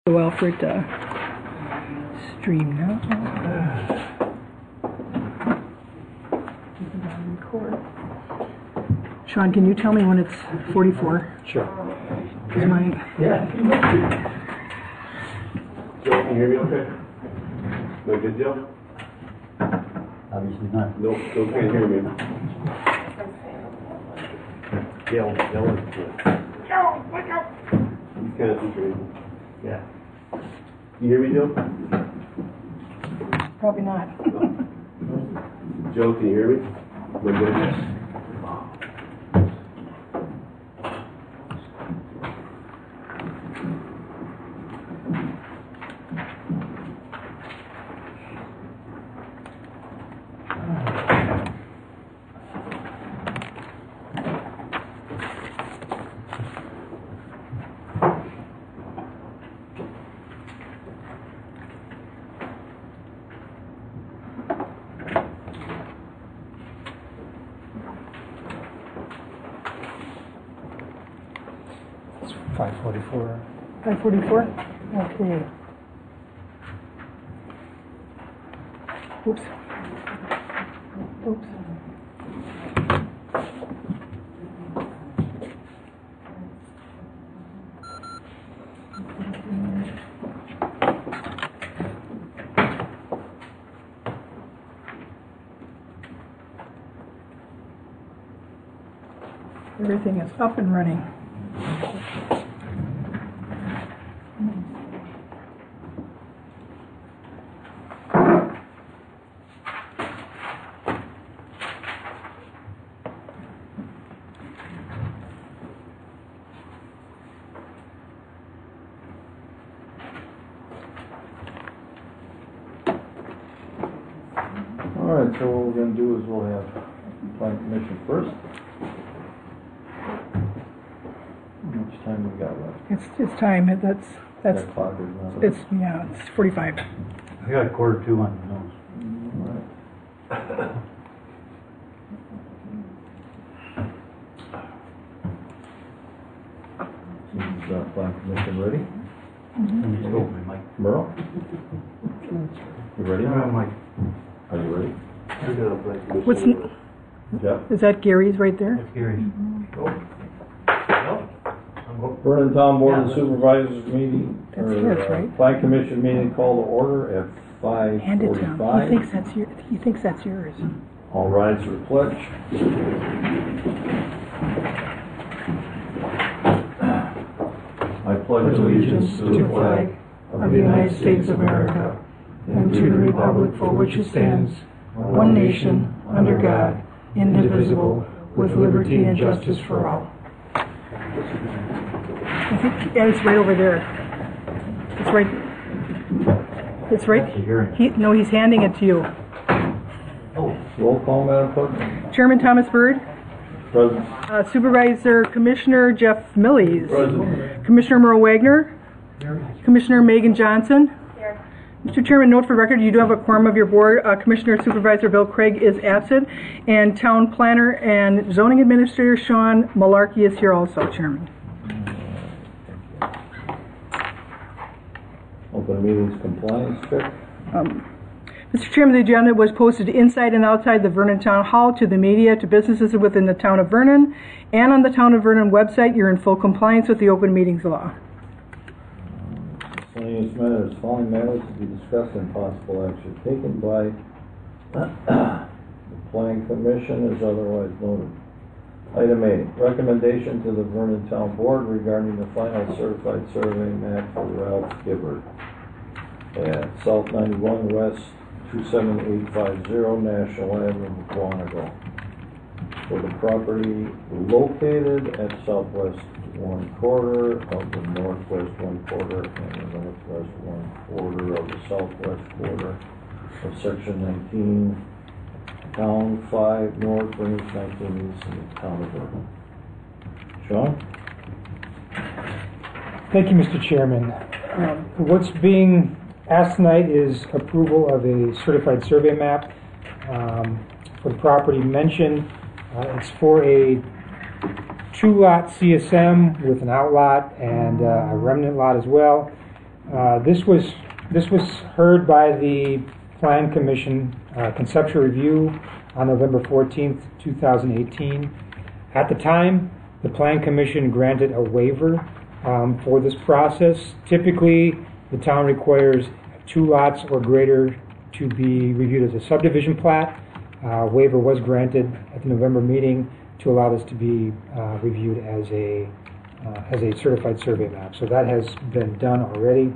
a while for it to stream now. Sean, can you tell me when it's 44? Sure. Yeah. Joe, can you hear me okay? No good, Joe? Obviously not. Nope, Joe can't hear me. Joe is good. Joe, wake up! He's concentrating. Yeah. You hear me, Joe? Probably not. Joe, can you hear me? No good? It's 5:44. 5:44? Okay. Oops. Oops. Everything is up and running. All right, so what we're going to do is we'll have Planning Commission first. How much time we got left? It's time. That's That clock is not. it's yeah. It's 45. I got 1:45 on the nose. All right. Is Planning Commission ready? Let me just go with my mic. Merle? You ready? Mike. Are you ready? You're gonna play commission. What's Jeff? is that Gary's right there? That's Gary. Oh. Vernon Town Board of Yeah, Supervisors meeting, That's his, right? Planning Commission meeting called to order at Hand it to him. 5:45. He thinks that's yours. All rise for the pledge. I pledge allegiance to the flag of the United States of America and to the republic for which it stands, one nation, under God, indivisible, with liberty and justice for all. I think it's right over there. It's right. It's right. He's handing it to you. Roll call, Madam Clerk. Chairman Thomas Bird, Present. Supervisor Commissioner Jeff Millies, Present. Commissioner Merle Wagner, Commissioner Megan Johnson. Mr. Chairman, note for record, you do have a quorum of your board. Commissioner Supervisor Bill Craig is absent, and Town Planner and Zoning Administrator Sean Malarkey is here also, Chairman. Open meetings compliance check. Mr. Chairman, the agenda was posted inside and outside the Vernon Town Hall to the media, to businesses within the Town of Vernon, and on the Town of Vernon website. You're in full compliance with the open meetings law. Miscellaneous matters. Following matters to be discussed and possible action taken by the Planning Commission as otherwise noted. Item A, recommendation to the Vernon Town Board regarding the final certified survey map for Ralph Gibbard at South 91 West 27850 National Avenue, Quantico, for the property located at southwest 1/4 of the northwest 1/4 and the northwest 1/4 of the southwest quarter of section 19, Town 5 North, range 19 East, in the Town of Vernon. Sean? Thank you, Mr. Chairman. What's being asked tonight is approval of a certified survey map for the property mentioned. It's for a two-lot CSM with an outlot and a remnant lot as well. This was heard by the Plan Commission conceptual review on November 14th, 2018. At the time, the Plan Commission granted a waiver for this process. Typically, the town requires 2 lots or greater to be reviewed as a subdivision plat. Waiver was granted at the November meeting to allow this to be reviewed as a certified survey map. So that has been done already.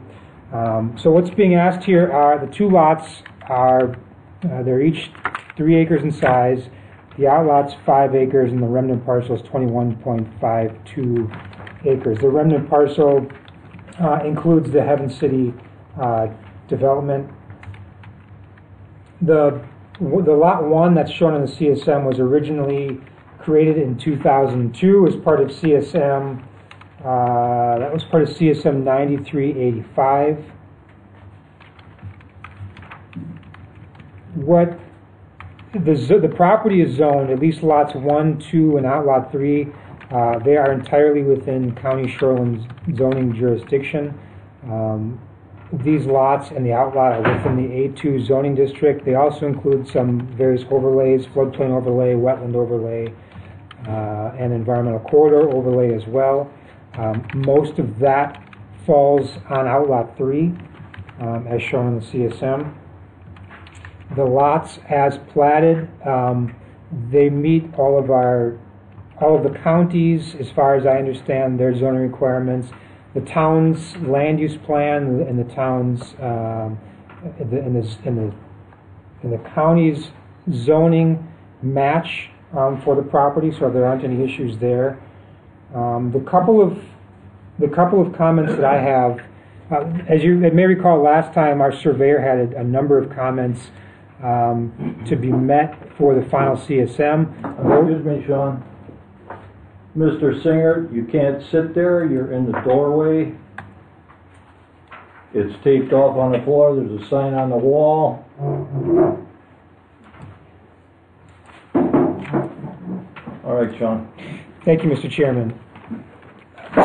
So what's being asked here are the 2 lots are they're each 3 acres in size. The outlot's 5 acres and the remnant parcel is 21.52 acres. The remnant parcel includes the Heaven City development. The lot 1 that's shown on the CSM was originally created in 2002 as part of CSM. That was part of CSM 9385. What the property is zoned, at least lots 1, 2, and outlot 3, they are entirely within county shoreline zoning jurisdiction. These lots and the outlot are within the A2 zoning district. They also include some various overlays, floodplain overlay, wetland overlay, and environmental corridor overlay as well. Most of that falls on outlot 3, as shown in the CSM. The lots as platted, they meet all of the counties, as far as I understand, their zoning requirements. The town's land use plan and the town's in the county's zoning match for the property, so there aren't any issues there. The couple of comments that I have, as you may recall, last time our surveyor had a number of comments to be met for the final CSM. Excuse me, Sean. Mr. Singer, you can't sit there. You're in the doorway. It's taped off on the floor. There's a sign on the wall. All right, Sean. Thank you, Mr. Chairman.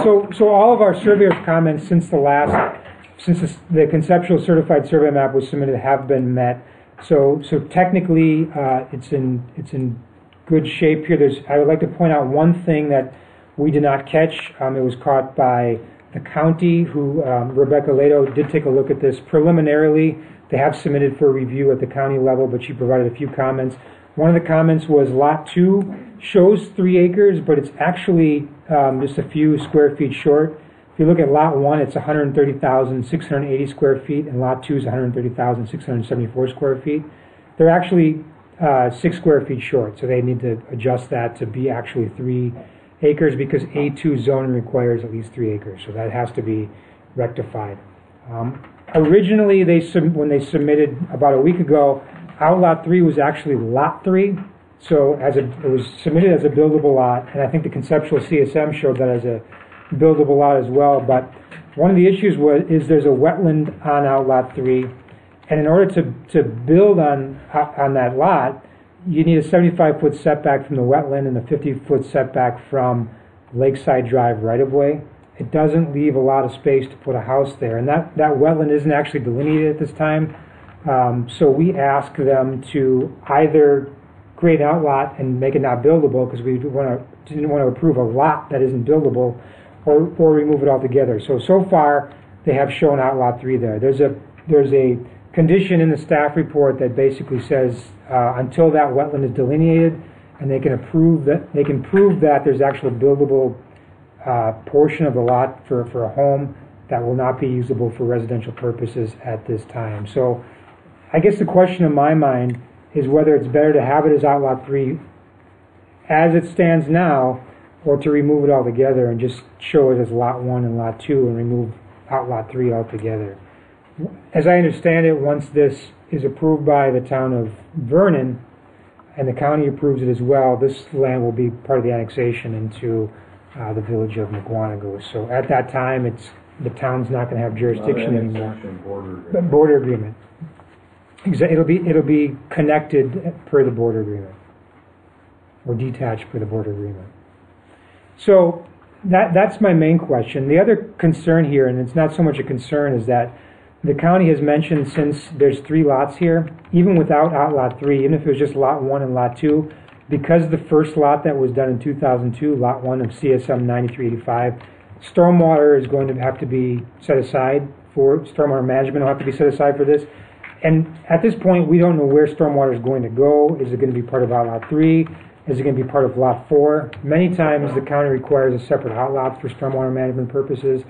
So all of our surveyor's comments since the conceptual certified survey map was submitted have been met. So technically, it's in good shape here. I would like to point out one thing that we did not catch. It was caught by the county, who Rebecca Lato did take a look at this preliminarily. They have submitted for review at the county level, but she provided a few comments. One of the comments was lot 2 shows 3 acres, but it's actually just a few square feet short. If you look at lot 1, it's 130,680 square feet, and lot 2 is 130,674 square feet. They're actually 6 square feet short, so they need to adjust that to be actually 3 acres because A2 zoning requires at least 3 acres, so that has to be rectified. Originally, when they submitted about a week ago, outlot 3 was actually lot 3, so it was submitted as a buildable lot, and I think the conceptual CSM showed that as a buildable lot as well. But one of the issues is there's a wetland on outlot 3, and in order to build on that lot, you need a 75-foot setback from the wetland and a 50-foot setback from Lakeside Drive right-of-way. It doesn't leave a lot of space to put a house there, and that wetland isn't actually delineated at this time. So we ask them to either create an outlot and make it not buildable because we didn't want to approve a lot that isn't buildable, or remove it altogether. So far they have shown outlot 3 there. There's a condition in the staff report that basically says until that wetland is delineated and they can prove that there's actual buildable portion of the lot for a home, that will not be usable for residential purposes at this time. So I guess the question in my mind is whether it's better to have it as outlot 3 as it stands now, or to remove it altogether and just show it as lot 1 and lot 2 and remove outlot 3 altogether. As I understand it, once this is approved by the town of Vernon and the county approves it as well, this land will be part of the annexation into the village of McGuanago. So at that time, the town's not going to have jurisdiction anymore. Border agreement. It'll be connected per the border agreement, or detached per the border agreement. So That's my main question. The other concern here, and it's not so much a concern, is that the county has mentioned, since there's 3 lots here, even without outlot 3, even if it was just lot 1 and lot 2, because the first lot that was done in 2002, lot 1 of CSM 9385, stormwater is going to have to be set aside for, stormwater management will have to be set aside for this. And at this point, we don't know where stormwater is going to go. Is it going to be part of outlot 3? Is it going to be part of lot 4? Many times the county requires a separate outlot for stormwater management purposes.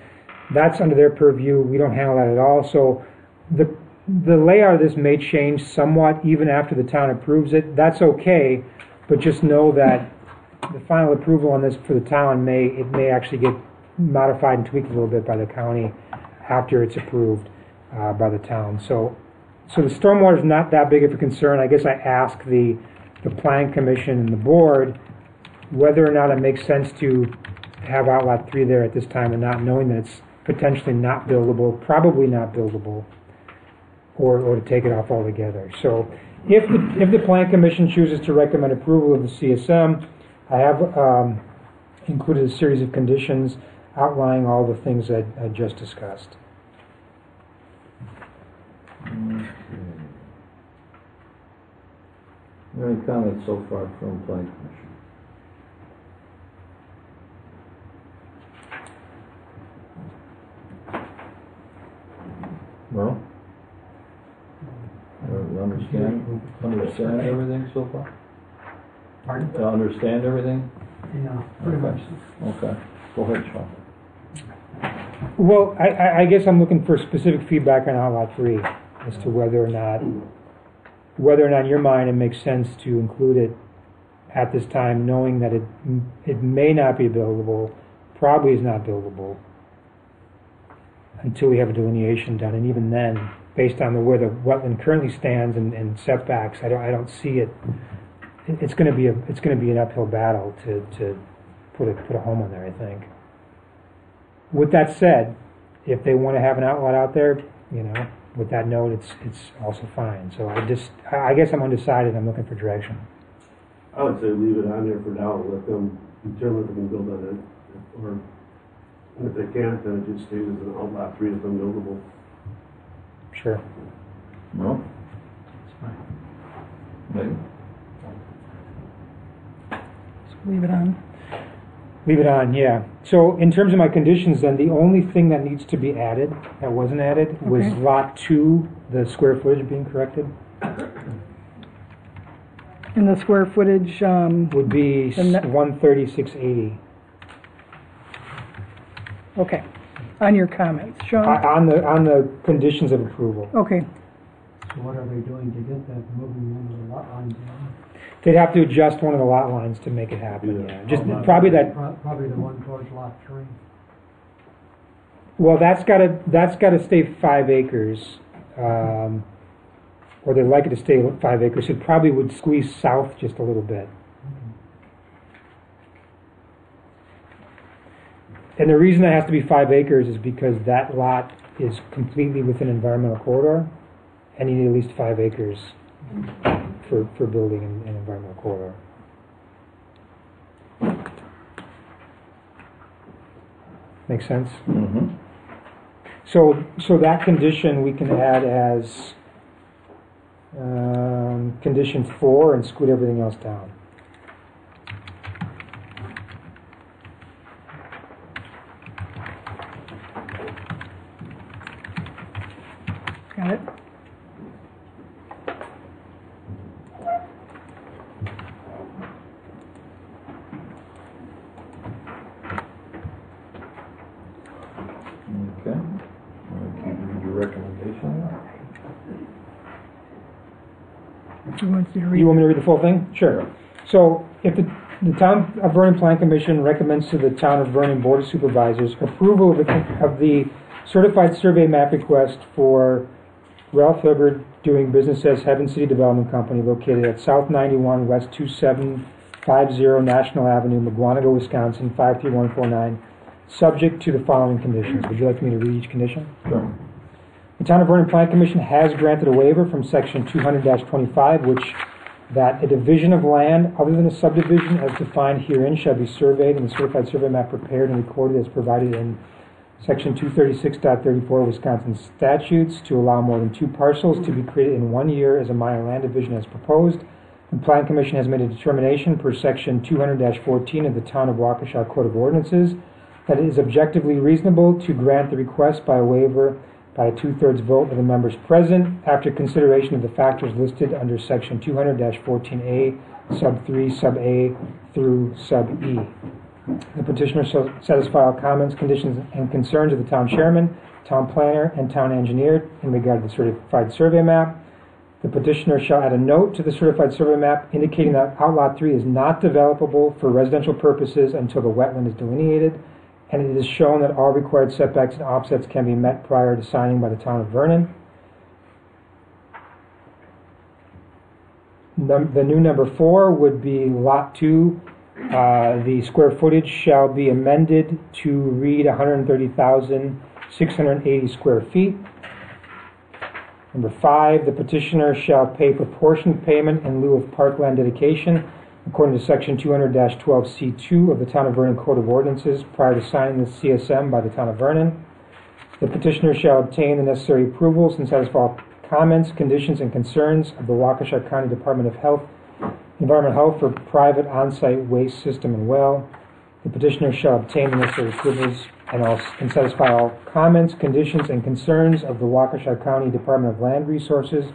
That's under their purview. We don't handle that at all. So the layout of this may change somewhat even after the town approves it. That's okay, but just know that the final approval on this for the town may actually get modified and tweaked a little bit by the county after it's approved by the town. So the stormwater is not that big of a concern. I guess I ask the Planning Commission and the board whether or not it makes sense to have outlot 3 there at this time and not knowing that it's potentially not buildable, probably not buildable, or to take it off altogether. So if the Planning Commission chooses to recommend approval of the CSM, I have included a series of conditions outlining all the things that I just discussed. Any comments so far from Planning Commission? No? Understand everything so far? Pardon? Understand everything? Yeah, pretty much. Okay. Go ahead, Sean. Well, I guess I'm looking for specific feedback on outlot 3 as to whether or not in your mind it makes sense to include it at this time, knowing that it may not be buildable, probably is not buildable until we have a delineation done, and even then, based on where the wetland currently stands and setbacks, I don't see it. It's going to be an uphill battle to put a home on there, I think. With that said, if they want to have an outlet out there, with that note, it's also fine. So I guess I'm undecided. I'm looking for direction. I would say leave it on there for now and let them determine if they can build on it. Or if they can't, then it just stays as an outlot 3 if unbuildable. Sure. No? It's fine. Maybe. So leave it on. Leave it on, yeah. So in terms of my conditions, then, the only thing that needs to be added, that wasn't added, was Okay. lot 2, the square footage being corrected, And the square footage, would be And that- 13680. okay, on your comments. Sean? On the conditions of approval. Okay, So what are they doing to get that, moving one of the lot lines in? They'd have to adjust one of the lot lines to make it happen, Yeah. yeah. Just probably that, Probably the one towards lot 3. well, that's gotta stay 5 acres. Or they'd like it to stay 5 acres. It probably would squeeze south just a little bit. And the reason it has to be 5 acres is because that lot is completely within environmental corridor, and you need at least 5 acres for building an environmental corridor. Make sense? Mm-hmm. So that condition we can add as condition 4 and scoot everything else down. got it. Okay. Keep reading your recommendation. Who wants you to read? You want me to read the full thing? Sure. So, if the Town of Vernon Plan Commission recommends to the Town of Vernon Board of Supervisors approval of the certified survey map request for Ralph Hilbert doing business as Heaven City Development Company located at South 91 West 2750 National Avenue, Mugwanago, Wisconsin 53149, subject to the following conditions. Would you like me to read each condition? Sure. The Town of Vernon Plan Commission has granted a waiver from Section 200-25, which that a division of land other than a subdivision as defined herein shall be surveyed and the certified survey map prepared and recorded as provided in Section 236.34 Wisconsin statutes to allow more than 2 parcels to be created in 1 year as a minor land division as proposed. The Plan Commission has made a determination per Section 200-14 of the Town of Waukesha Code of Ordinances that it is objectively reasonable to grant the request by a waiver by a 2/3 vote of the members present after consideration of the factors listed under Section 200-14A, Sub 3, Sub A through Sub E. The petitioner shall satisfy all comments, conditions, and concerns of the town chairman, town planner, and town engineer in regard to the certified survey map. The petitioner shall add a note to the certified survey map indicating that Outlot 3 is not developable for residential purposes until the wetland is delineated, and it is shown that all required setbacks and offsets can be met prior to signing by the town of Vernon. The new number 4 would be Lot 2. The square footage shall be amended to read 130,680 square feet. Number 5, the petitioner shall pay proportionate payment in lieu of parkland dedication according to Section 200-12C2 of the Town of Vernon Code of Ordinances prior to signing the CSM by the Town of Vernon. The petitioner shall obtain the necessary approvals and satisfy all comments, conditions, and concerns of the Waukesha County Department of Health, Environmental Health for private on-site waste system and well. The petitioner shall obtain the necessary approvals and satisfy all comments, conditions, and concerns of the Waukesha County Department of Land Resources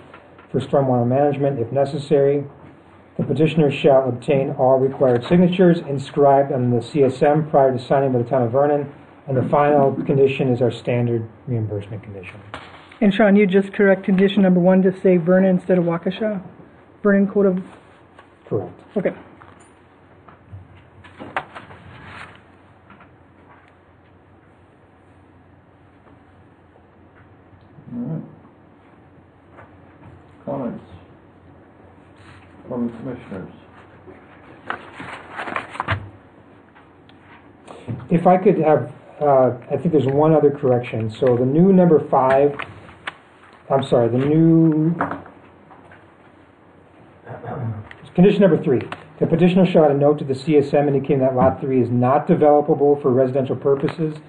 for stormwater management if necessary. The petitioner shall obtain all required signatures inscribed on the CSM prior to signing by the Town of Vernon. And the final condition is our standard reimbursement condition. And Sean, you just correct condition number 1 to say Vernon instead of Waukesha? Vernon Code of... Correct. Okay. All right. Comments from the commissioners? If I could have, I think there's one other correction. So the new number 5, I'm sorry, the new, condition number 3. The petitioner shall add a note to the CSM indicating that Lot 3 is not developable for residential purposes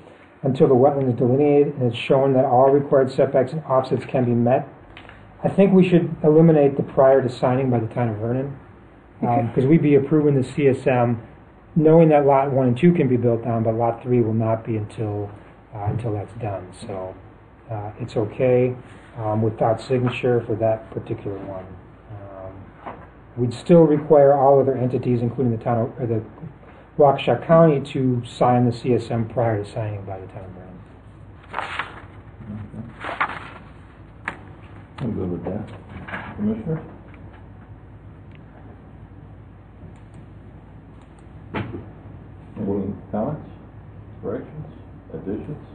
until the wetland is delineated and it's shown that all required setbacks and offsets can be met. I think we should eliminate the prior to signing by the Town of Vernon, because we'd be approving the CSM knowing that Lot 1 and 2 can be built on, but Lot 3 will not be until that's done. So it's okay without signature for that particular one. We'd still require all other entities, including the town or the Waukesha County, to sign the CSM prior to signing by the Town of Vernon. I'm good with that. Commissioner? Any comments, corrections, additions?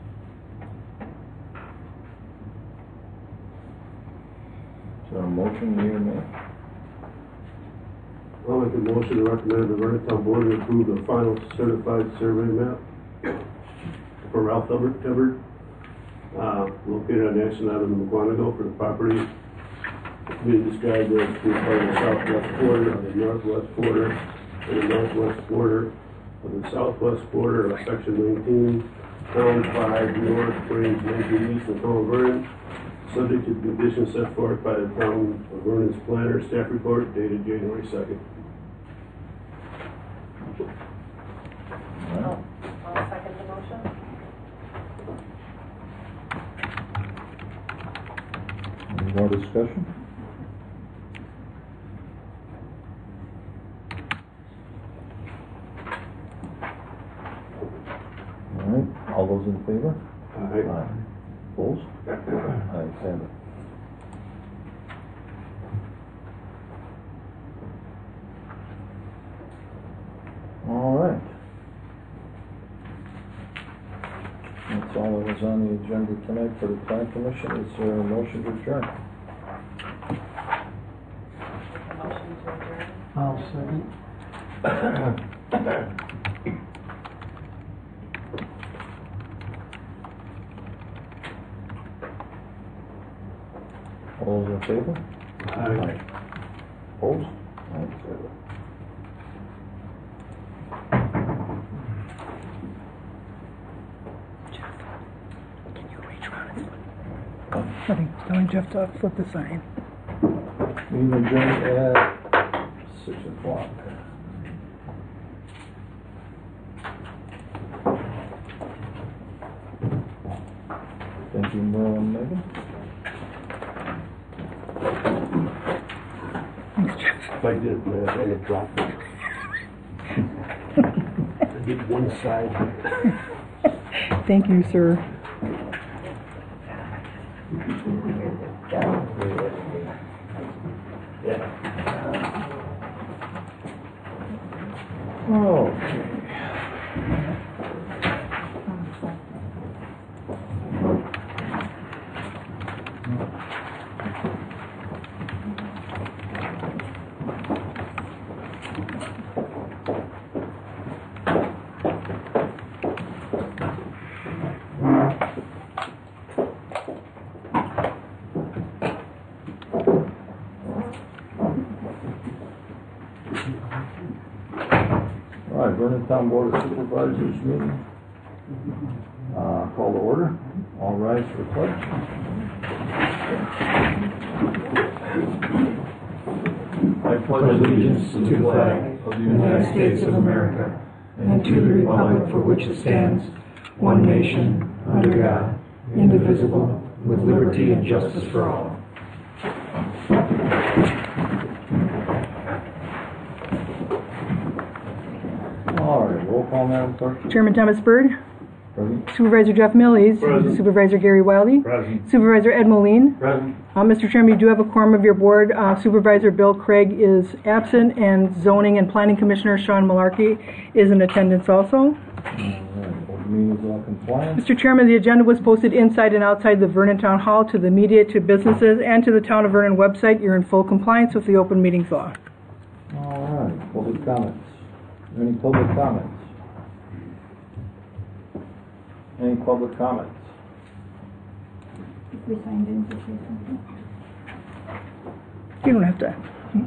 Is there a motion here made? I'll make a motion to recommend the Vernon Town Board to approve the final certified survey map for Ralph Hibbert, located on Ashland Avenue, McGuanago, for the property being described as being part of the southwest quarter of the northwest quarter and the northwest quarter of the southwest quarter of Section 19, Town 5 North, Range 19 East, and Town of Vernon, subject to the conditions set forth by the Town of Vernon's planner staff report dated January 2nd. I'll second the motion. Any more discussion? All right, all those in favor? Aye. Opposed? Ayes have it. All right. That's all that was on the agenda tonight for the Plan Commission. Is there a motion to adjourn? Motion to adjourn. I'll second. All those in favor? Aye. Opposed? Can you reach around and nothing, telling Jeff to flip the sign. Meeting adjourned at 6 o'clock. Thank you, Merle and Megan. Thanks, Jeff. If I did, man, I'd drop it. I'd get one side. Thank you, sir. Okay. All right, Vernon Town Board of Supervisors meeting. Call to order. All rise for pledge. I pledge allegiance to the flag of the United States of America and to the republic for which it stands, one nation, under God, indivisible, with liberty and justice for all. All right, roll call, Madam Clerk. Chairman Thomas Byrd, Present. Supervisor Jeff Millies, Present. Supervisor Gary Wiley, Present. Supervisor Ed Moline. Present. Mr. Chairman, you do have a quorum of your board. Supervisor Bill Craig is absent, and Zoning and Planning Commissioner Sean Malarkey is in attendance also. All right, open meetings law compliance. Mr. Chairman, the agenda was posted inside and outside the Vernon Town Hall to the media, to businesses, and to the Town of Vernon website. You're in full compliance with the open meetings law. All right, public comments. Any public comments? Any public comments? If we signed in to say something. You don't have to.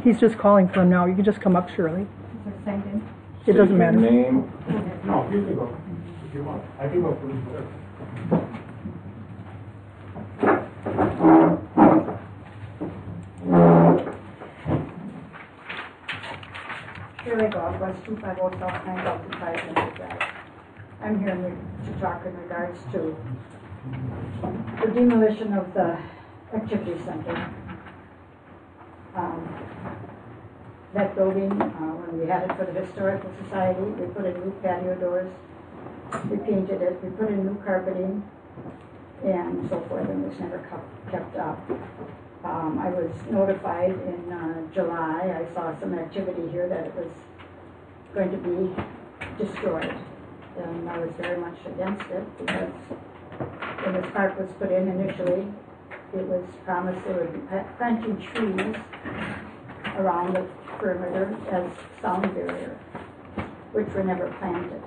He's just calling for him now. You can just come up, Shirley. Is there signed in? It doesn't State your matter. name. No, you can go, if you want. I can go first. Shirley Goff, West 250 South 9005 Drive. I'm here to talk in regards to the demolition of the activity center. That building, when we had it for the Historical Society, we put in new patio doors, we painted it, we put in new carpeting, and so forth, and it was never kept up. I was notified in July. I saw some activity here that it was going to be destroyed, and I was very much against it because when this park was put in initially, it was promised there would be planting trees around the perimeter as sound barrier, which were never planted.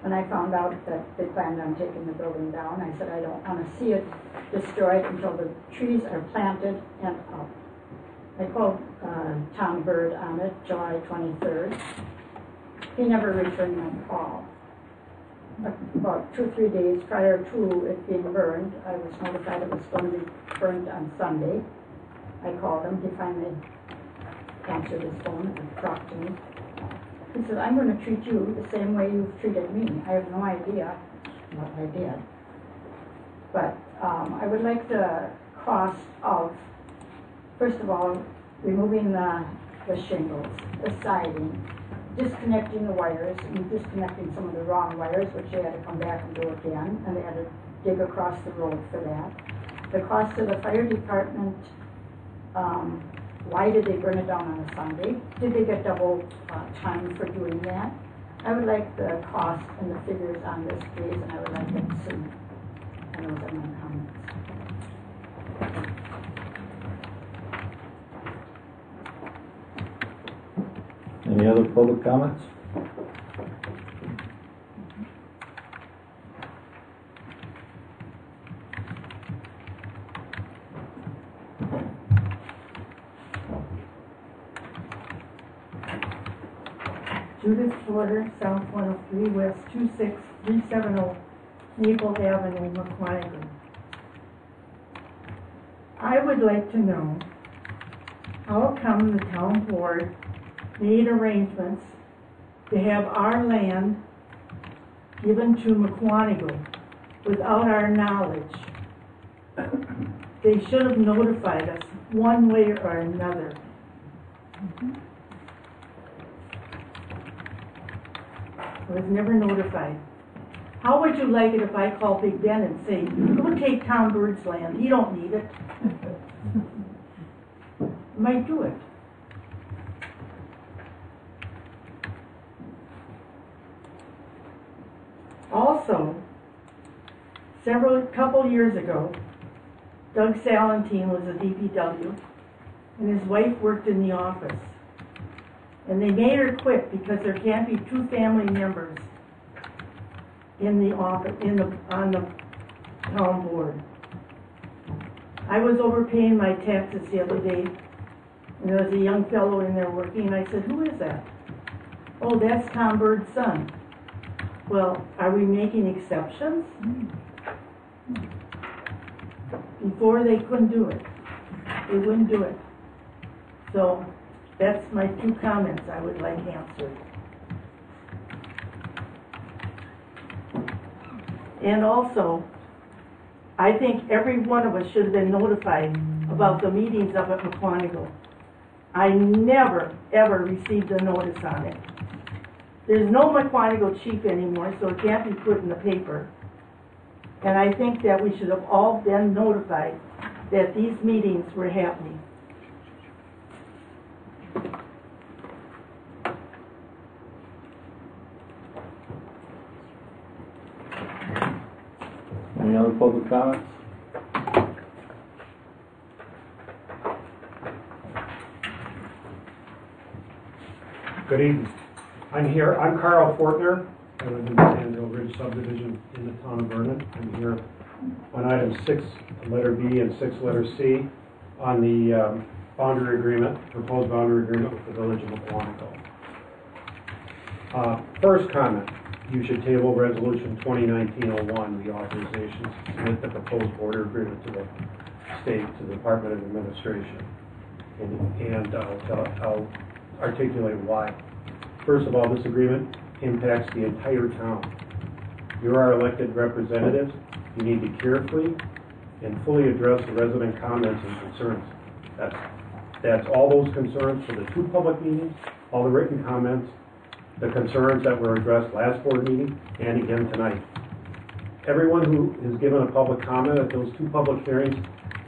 When I found out that they planned on taking the building down, I said I don't want to see it destroyed until the trees are planted and up. I called Tom Byrd on it July 23rd. He never returned my call. About 2 or 3 days prior to it being burned, I was notified it was going to be burned on Sunday. I called him. He finally answered his phone and talked to me. He said, I'm going to treat you the same way you've treated me. I have no idea what I did. But I would like the cost of, first of all, removing the shingles, the siding, disconnecting the wires, and disconnecting some of the wrong wires, which they had to come back and do again, and they had to dig across the road for that. The cost to the fire department, why did they burn it down on a Sunday? Did they get double time for doing that? I would like the cost and the figures on this, please, and I would like it soon. And those are my comments. Any other public comments? Judith Porter, South 103 West 26370 Maple Avenue, Mukwonago. I would like to know how come the town board made arrangements to have our land given to Mukwonago without our knowledge. They should have notified us one way or another. I was never notified. How would you like it if I call Big Ben and say, go take Tom Bird's land, he don't need it? Might do it. Also, couple years ago, Doug Salentine was a DPW, and his wife worked in the office. And they made her quit because there can't be two family members in the office, on the town board. I was overpaying my taxes the other day, and there was a young fellow in there working, and I said, who is that? Oh, that's Tom Bird's son. Well, are we making exceptions? Before they couldn't do it. They wouldn't do it. So that's my two comments I would like answered. And also, I think every one of us should have been notified about the meetings up at Mukwonago. I never, ever received a notice on it. There's no Mukwonago chief anymore, so it can't be put in the paper. And I think that we should have all been notified that these meetings were happening. Any other public comments? Good evening. I'm Carl Fortner. I live in the Sandhill Ridge subdivision in the town of Vernon. I'm here on item 6, letter B, and 6, letter C, on the boundary agreement, proposed boundary agreement with the village of Mukwonago. First comment, you should table resolution 2019-01, the authorization to submit the proposed border agreement to the state, to the Department of Administration. And I'll articulate why. First of all, this agreement impacts the entire town. You're our elected representatives. You need to carefully and fully address the resident comments and concerns. That's all those concerns for the 2 public meetings, all the written comments, the concerns that were addressed last board meeting, and again tonight. Everyone who has given a public comment at those 2 public hearings,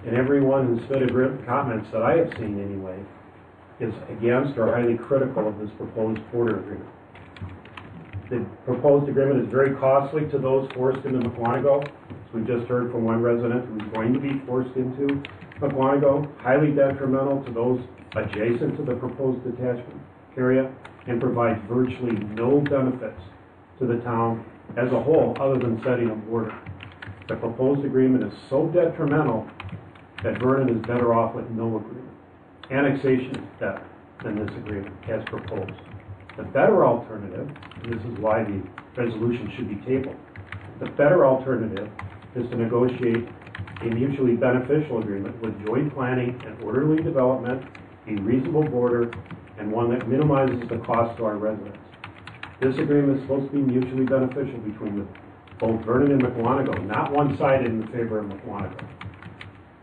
and everyone who's submitted written comments that I have seen anyway, is against or highly critical of this proposed border agreement. The proposed agreement is very costly to those forced into Mukwonago. As we just heard from one resident who's going to be forced into Mukwonago, highly detrimental to those adjacent to the proposed detachment area, and provides virtually no benefits to the town as a whole other than setting a border. The proposed agreement is so detrimental that Vernon is better off with no agreement. Annexation is better than this agreement as proposed. The better alternative, and this is why the resolution should be tabled, the better alternative is to negotiate a mutually beneficial agreement with joint planning and orderly development, a reasonable border, and one that minimizes the cost to our residents. This agreement is supposed to be mutually beneficial between both Vernon and Mukwonago, not one-sided in favor of Mukwonago.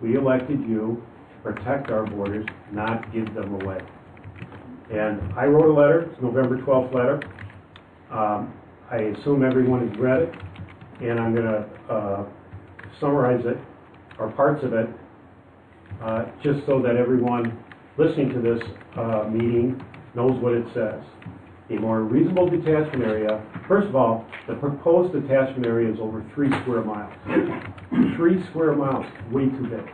We elected you to protect our borders, not give them away. And I wrote a letter, it's November 12th letter. I assume everyone has read it, and I'm going to summarize it, or parts of it, just so that everyone listening to this meeting knows what it says. A more reasonable detachment area. First of all, the proposed detachment area is over 3 square miles. 3 square miles, way too big.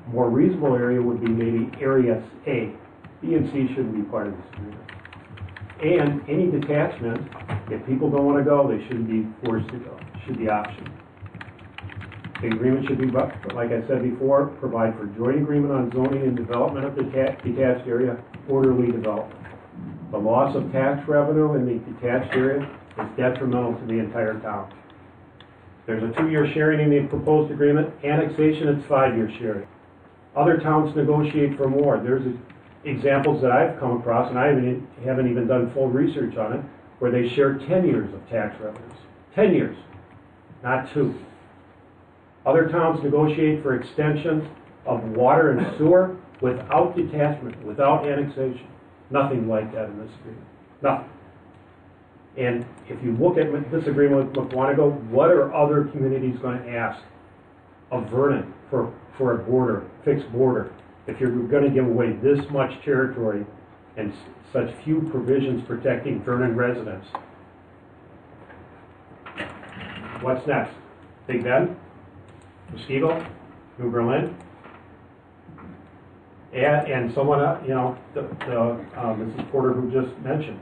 More reasonable area would be maybe area A. B and C shouldn't be part of this agreement. And any detachment, if people don't want to go, they shouldn't be forced to go. It should be optional. The agreement should be, like I said before, provide for joint agreement on zoning and development of the detached area, orderly development. The loss of tax revenue in the detached area is detrimental to the entire town. There's a 2-year sharing in the proposed agreement. Annexation, it's 5-year sharing. Other towns negotiate for more. There's examples that I've come across, and I haven't even done full research on it, where they share 10 years of tax revenues. 10 years, not 2. Other towns negotiate for extensions of water and sewer without detachment, without annexation. Nothing like that in this agreement. Nothing. And if you look at this agreement with Mukwonago, what are other communities going to ask of Vernon for a border, fixed border, if you're going to give away this much territory and such few provisions protecting Vernon residents? What's next? Big Bend? Muskego? New Berlin? And someone, Mrs. Porter, who just mentioned,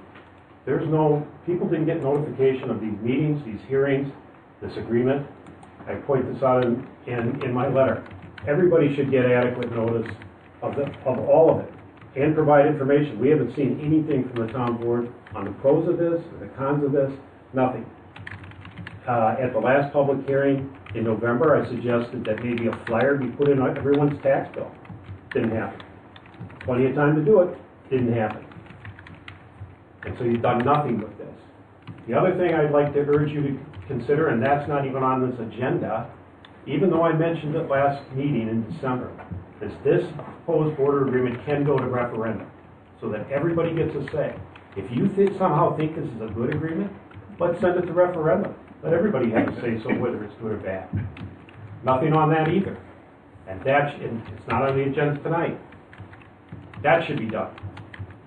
people didn't get notification of these meetings, these hearings, this agreement. I point this out in my letter. Everybody should get adequate notice of all of it and provide information. We haven't seen anything from the town board on the pros of this, or the cons of this, nothing. At the last public hearing in November, I suggested that maybe a flyer be put in everyone's tax bill. Didn't happen. Plenty of time to do it. Didn't happen. And so you've done nothing with this. The other thing I'd like to urge you to consider, and that's not even on this agenda, even though I mentioned it last meeting in December, is this proposed border agreement can go to referendum so that everybody gets a say. If you somehow think this is a good agreement, let's send it to referendum. Let everybody have a say so whether it's good or bad. Nothing on that either. And it's not on the agenda tonight. That should be done.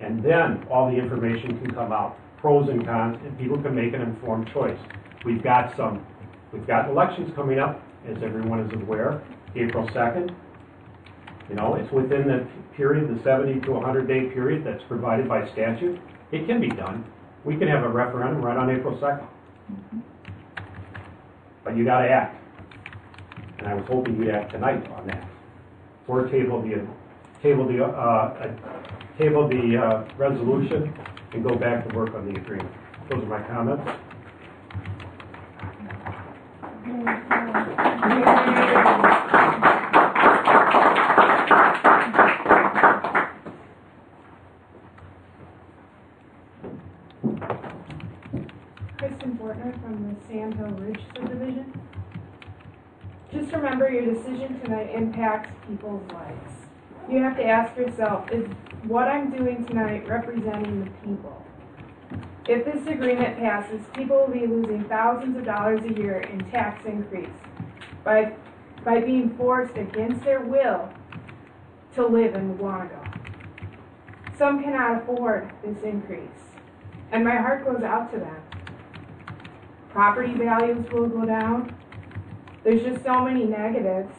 And then all the information can come out, pros and cons, and people can make an informed choice. We've got elections coming up, as everyone is aware, April 2nd. It's within the period, the 70 to 100-day period that's provided by statute. It can be done. We can have a referendum right on April 2nd. But you got to act. And I was hoping you'd act tonight on that. Or table the resolution and go back to work on the agreement. Those are my comments. Kristen Fortner from the Sand Hill Ridge subdivision. Just remember, your decision tonight impacts people's lives. You have to ask yourself, is what I'm doing tonight representing the people? If this agreement passes, people will be losing thousands of dollars a year in tax increase by being forced against their will to live in Mukwonago. Some cannot afford this increase, and my heart goes out to them. Property values will go down. There's just so many negatives,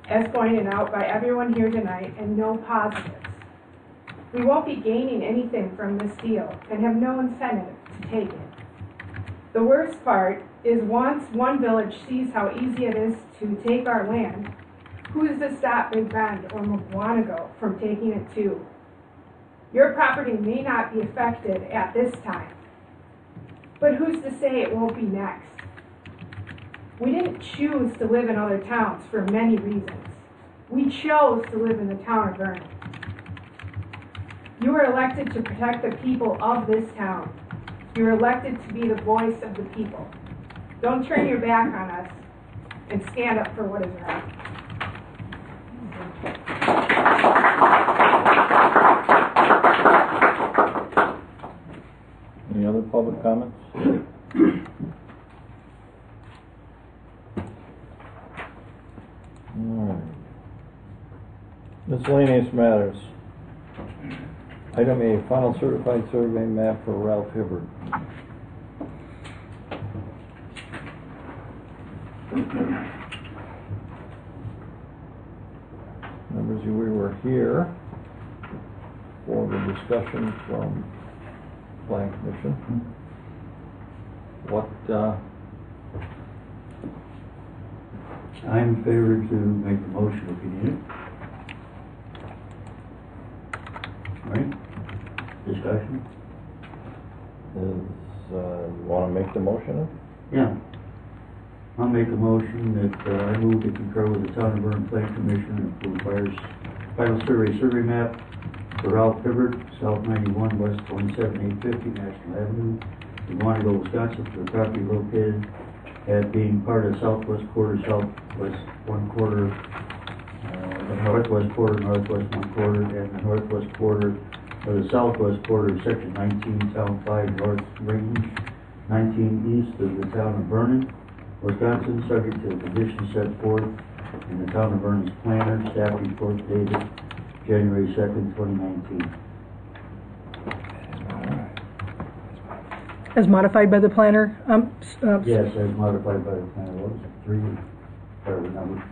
as pointed out by everyone here tonight, and no positives. We won't be gaining anything from this deal and have no incentive to take it. The worst part is once one village sees how easy it is to take our land, who is to stop Big Bend or Mukwonago from taking it too? Your property may not be affected at this time, but who's to say it won't be next? We didn't choose to live in other towns for many reasons. We chose to live in the town of Vernon. You were elected to protect the people of this town. You were elected to be the voice of the people. Don't turn your back on us and stand up for what is right. Any other public comments? All right. Miscellaneous matters. Item A, final certified survey map for Ralph Hibbard. Members, we were here for the discussion from Plan Commission. What, I'm in favor to make the motion if you need it. Right? Discussion? make the motion? Yeah. I'll make a motion that I move to concur with the Town of Vernon Plan Commission and approve final survey map for Ralph Hibbert, South 91, West 27850 National Avenue, in Monaco, Wisconsin, for the property located at being part of southwest quarter, southwest one quarter, the northwest quarter, northwest one quarter, and the northwest quarter of the southwest quarter of Section 19, Town 5 North Range, 19 east of the Town of Vernon, Wisconsin, subject to the conditions set forth in the Town of Vernon's planner, staff report dated January 2nd, 2019. As modified by the planner? Yes, as modified by the planner. What was it? 3 or whatever number?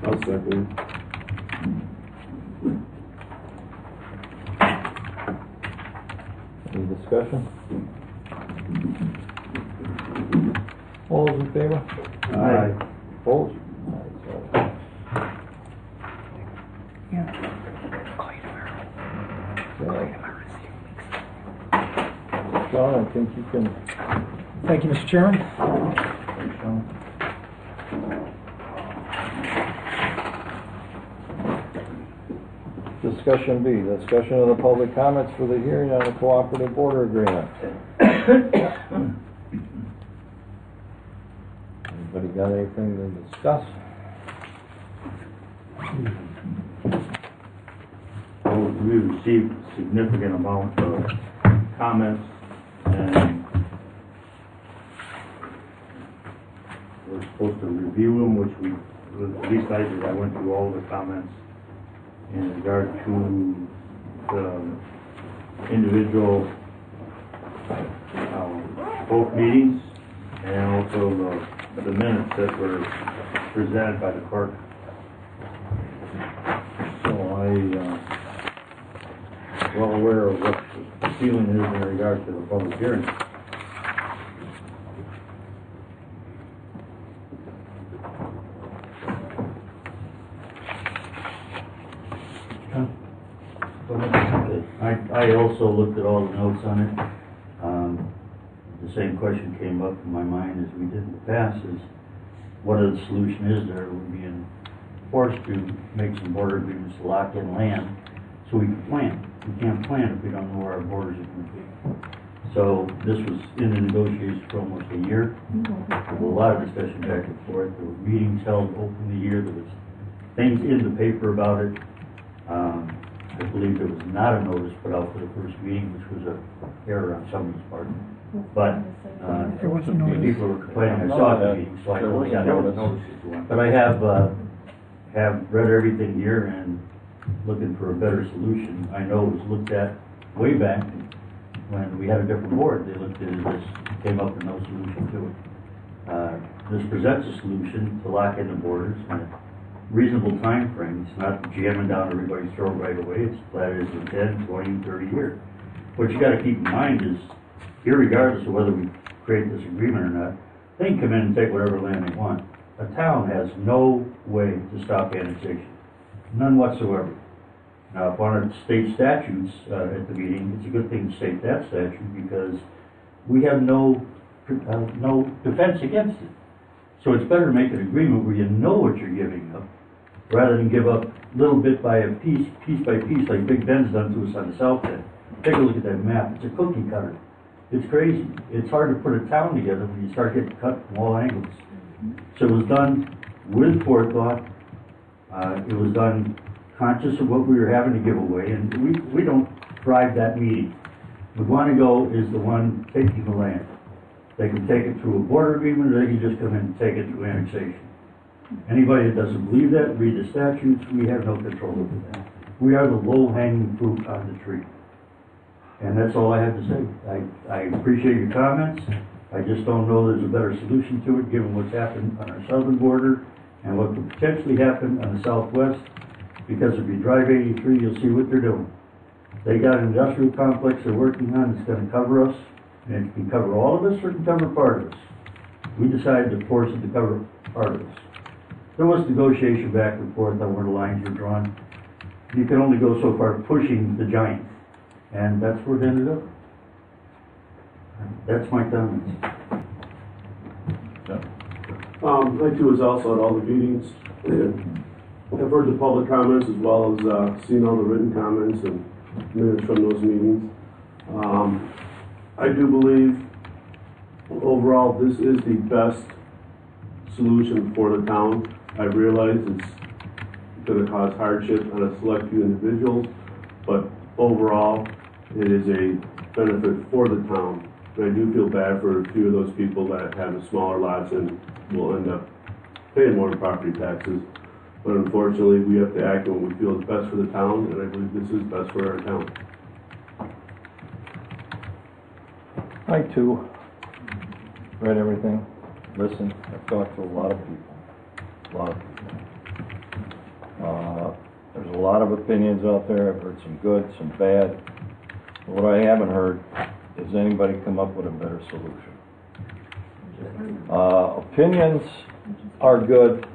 I'll second. Any discussion? All those in favor? Aye. Opposed? Yeah. John, I think you can. Thank you, Mr. Chairman. Thanks, Sean. Discussion B, discussion of the public comments for the hearing on the cooperative border agreement. Anybody got anything to discuss? Well, we received a significant amount of comments, and we're supposed to review them, which we, at least I did. I went through all the comments in regard to the individual both meetings, and also the minutes that were presented by the clerk. So well aware of what the feeling is in regard to the public hearing. I also looked at all the notes on it. The same question came up in my mind as we did in the past, is what the solution is there? We're being forced to make some border agreements to lock in land so we can plan. We can't plan if we don't know where our borders are going to be. So this was in the negotiations for almost a year. There was a lot of discussion back and forth. There were meetings held open the year. There was things in the paper about it. I believe there was not a notice put out for the first meeting, which was an error on somebody's part. But There was a notice. people were complaining. I saw the meeting, so I know we got notice. But I have read everything here and looking for a better solution. I know it was looked at way back when we had a different board. They looked at this, came up with no solution to it. This presents a solution to lock in the borders in a reasonable time frame. It's not jamming down everybody's throat right away. It's that is in 10, 20, 30 years. What you got to keep in mind is, irregardless of whether we create this agreement or not, they can come in and take whatever land they want. A town has no way to stop annexation. None whatsoever. Now, if one of the state statutes at the meeting, it's a good thing to state that statute because we have no defense against it. So it's better to make an agreement where you know what you're giving up, rather than give up little bit by a piece by piece, like Big Ben's done to us on the south end. Take a look at that map. It's a cookie cutter. It's crazy. It's hard to put a town together when you start getting cut from all angles. So it was done with forethought. It was done conscious of what we were having to give away, and we don't drive that meeting. McGuanago is the one taking the land. They can take it through a border agreement, or they can just come in and take it through annexation. Anybody that doesn't believe that, read the statutes. We have no control over that. We are the low-hanging fruit on the tree. And that's all I have to say. I appreciate your comments. I just don't know there's a better solution to it, given what's happened on our southern border and what could potentially happen on the southwest. Because if you drive 83, you'll see what they're doing. They got an industrial complex they're working on that's going to cover us, and it can cover all of us or it can cover part of us. We decided to force it to cover part of us. There was negotiation back and forth on where the lines were drawn. you can only go so far pushing the giant, and that's where it ended up. That's my comments. I too was also at all the meetings, and I've heard the public comments as well as seen all the written comments and minutes from those meetings. I do believe overall this is the best solution for the town. I realize it's going to cause hardship on a select few individuals, but overall it is a benefit for the town. And I do feel bad for a few of those people that have the smaller lots and will end up paying more property taxes. But unfortunately, we have to act when we feel is best for the town, and I believe this is best for our town. I too read everything, listened, I've talked to a lot of people, There's a lot of opinions out there. I've heard some good, some bad. What I haven't heard is anybody come up with a better solution. Opinions are good.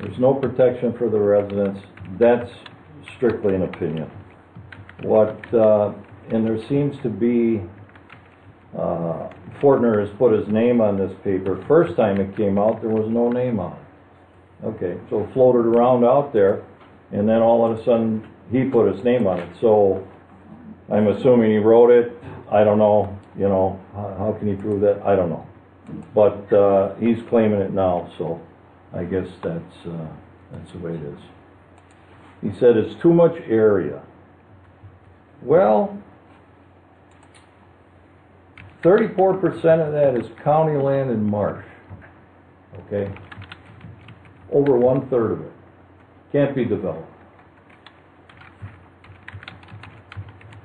There's no protection for the residents. That's strictly an opinion. And there seems to be, Fortner has put his name on this paper. First time it came out, there was no name on it. Okay, so it floated around out there, and then all of a sudden, he put his name on it. So I'm assuming he wrote it. I don't know, how can he prove that? I don't know. But he's claiming it now, so I guess that's the way it is. He said it's too much area. Well, 34% of that is county land and marsh. Okay? Over 1/3 of it can't be developed.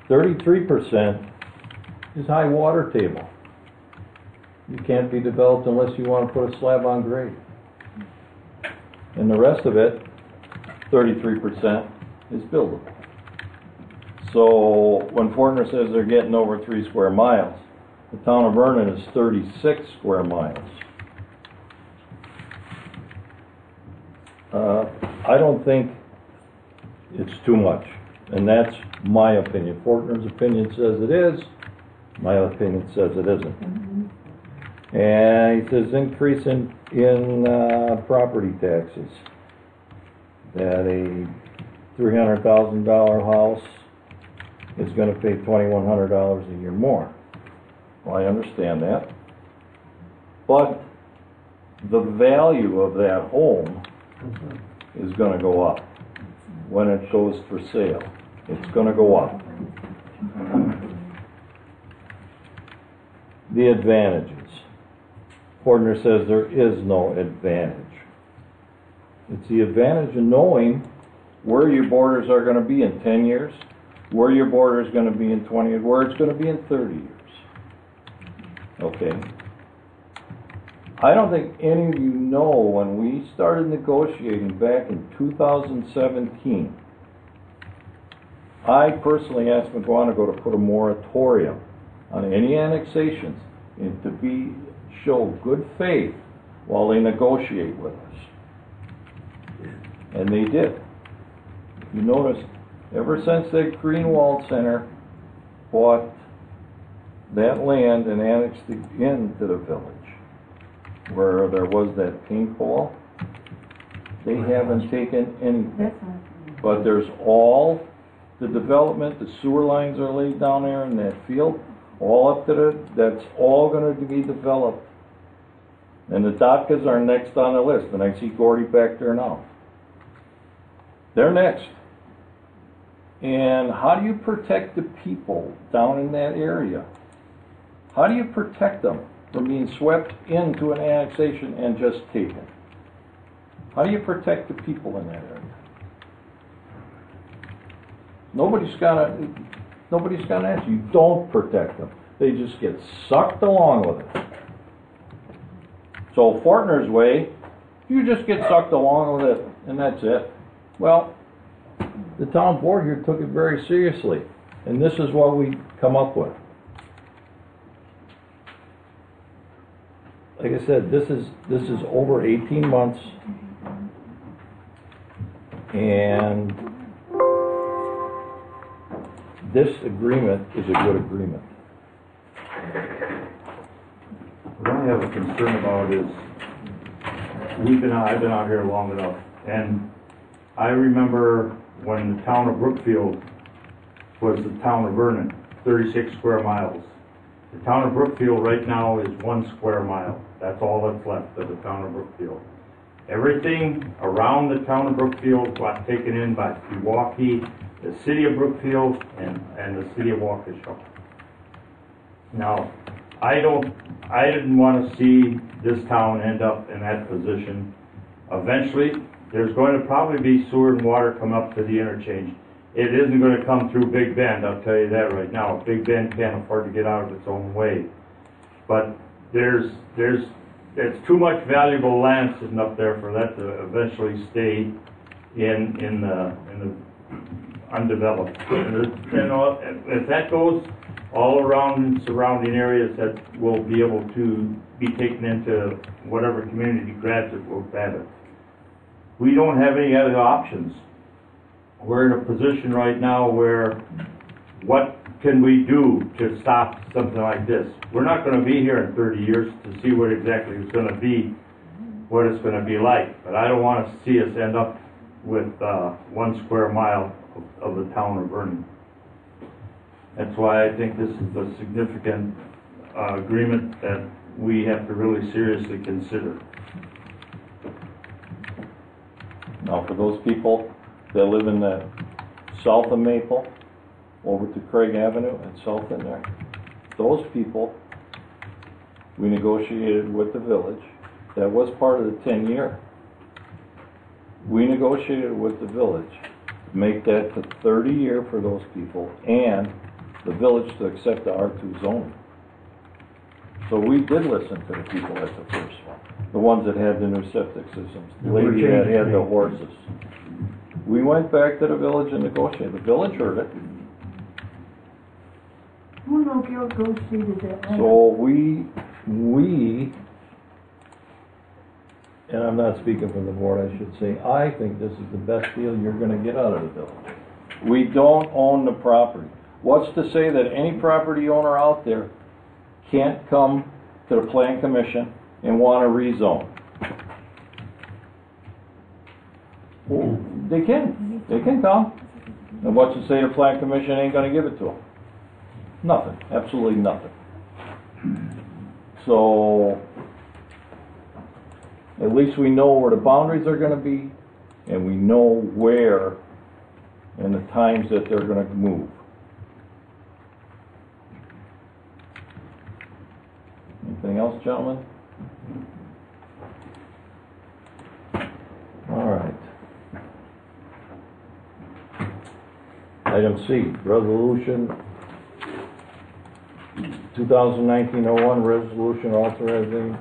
33% is high water table. You can't be developed unless you want to put a slab on grade. And the rest of it, 33%, is buildable. So when Fortner says they're getting over 3 square miles, the town of Vernon is 36 square miles. I don't think it's too much, and that's my opinion. Fortner's opinion says it is. My opinion says it isn't. And he says increase in property taxes. That a $300,000 house is going to pay $2,100 a year more. Well, I understand that. But the value of that home is going to go up when it goes for sale. It's going to go up. The advantages. Fortner says there is no advantage. It's the advantage of knowing where your borders are going to be in 10 years, where your border is going to be in 20 years, where it's going to be in 30 years. Okay? I don't think any of you know when we started negotiating back in 2017, I personally asked McGuanago to put a moratorium on any annexations and to show good faith while they negotiate with us. And they did. You notice, ever since the Greenwald Center bought that land and annexed it into the village, where there was that paintball, they haven't taken anything. But there's all the development, the sewer lines are laid down there in that field, all up to that's all going to be developed. And the Dotkas are next on the list, and I see Gordy back there now. They're next. And how do you protect the people down in that area? How do you protect them from being swept into an annexation and just taken? How do you protect the people in that area? Nobody's gonna answer. You don't protect them. They just get sucked along with it. So Fortner's way, you just get sucked along with it, and that's it. Well, the town board here took it very seriously, and this is what we come up with. Like I said, this is over 18 months. And this agreement is a good agreement. What I have a concern about is, I've been out here long enough, and I remember when the town of Brookfield was the town of Vernon, 36 square miles. The town of Brookfield right now is 1 square mile. That's all that's left of the town of Brookfield. Everything around the town of Brookfield got taken in by Milwaukee, the city of Brookfield, and the city of Waukesha. Now, I didn't want to see this town end up in that position. Eventually, there's going to probably be sewer and water come up to the interchange. It isn't going to come through Big Bend, I'll tell you that right now. Big Bend can't afford to get out of its own way. But it's too much valuable land sitting up there for that to eventually stay in the undeveloped. If that goes, all around surrounding areas that will be able to be taken into whatever community grabs it will grab it. We don't have any other options. We're in a position right now where what can we do to stop something like this? We're not going to be here in 30 years to see what exactly it's going to be, what it's going to be like. But I don't want to see us end up with 1 square mile of the town of Vernon. That's why I think this is a significant agreement that we have to really seriously consider. Now, for those people that live in the south of Maple, over to Craig Avenue and south in there, those people, we negotiated with the village. That was part of the 10-year. We negotiated with the village to make that the 30-year for those people and the village to accept the R2 zoning. So we did listen to the people at the first one, the ones that had the new septic systems, the lady that had the horses. We went back to the village and negotiated. The village heard it. Who negotiated that? So we, and I'm not speaking for the board, I should say, I think this is the best deal you're going to get out of the village. We don't own the property. What's to say that any property owner out there can't come to the Plan Commission and want to rezone? Well, they can. They can come. And what's to say the Plan Commission ain't going to give it to them? Nothing. Absolutely nothing. So, at least we know where the boundaries are going to be, and we know where and the times that they're going to move. Anything else, gentlemen? All right. Item C, resolution 2019-01, resolution authorizing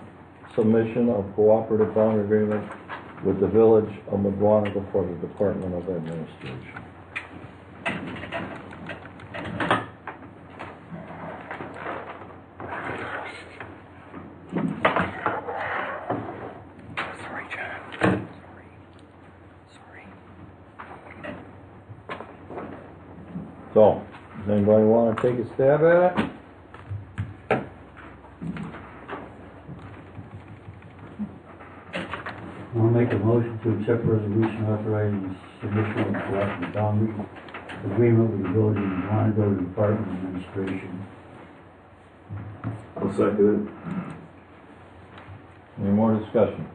submission of cooperative bond agreement with the Village of McGuanago for the Department of Administration. So, does anybody want to take a stab at it? I'll make a motion to accept resolution authorizing submission of cooperative boundary agreement with the Village of Monaco Department of Administration. I'll second it. Any more discussion?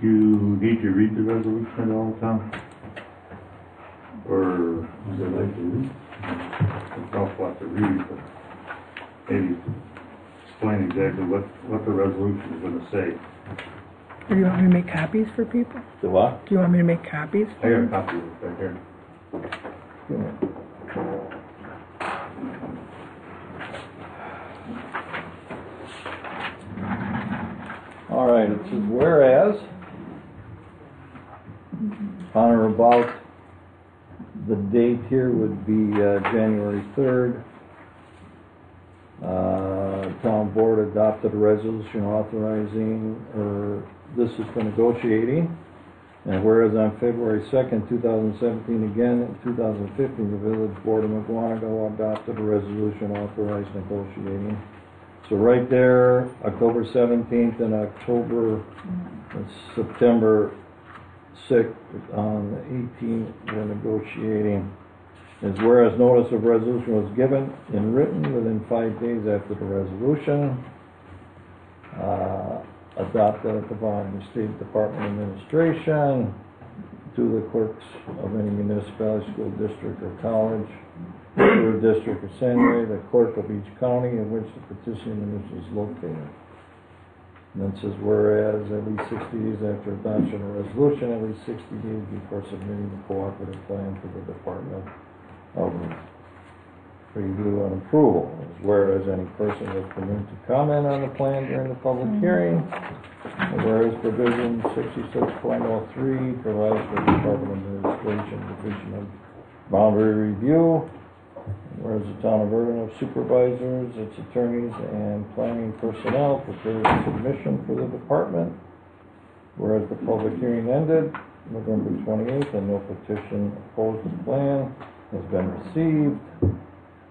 Do you need to read the resolution all the time? Or Would you like to read? it's awful lot to read, but maybe explain exactly what the resolution is going to say. Do you want me to make copies for people? The what? Do you want me to make copies? I got a copy of it right here. All right, it says, whereas on or about, the date here would be January 3rd, town board adopted a resolution authorizing, or this is for negotiating, And whereas on February 2nd, 2017, again in 2015, the Village Board of McGuanago adopted a resolution authorizing negotiating. So right there, October 17th and September 6th, on the 18th, we're negotiating. Is whereas notice of resolution was given in written within 5 days after the resolution, adopted at the volume of State Department Administration to the clerks of any municipality, school district, or college, or district or seminary, the clerk of each county in which the petition municipality is located. And then it says, whereas at least 60 days after adoption of resolution, at least 60 days before submitting the cooperative plan to the Department of Review and Approval. Whereas any person is permitted to comment on the plan during the public hearing. And whereas provision 66.03 provides for the Department of Administration Division of Boundary Review. Whereas the Town of Vernon supervisors, its attorneys, and planning personnel prepared a submission for the department. Whereas the public hearing ended November 28th and no petition opposed to the plan has been received.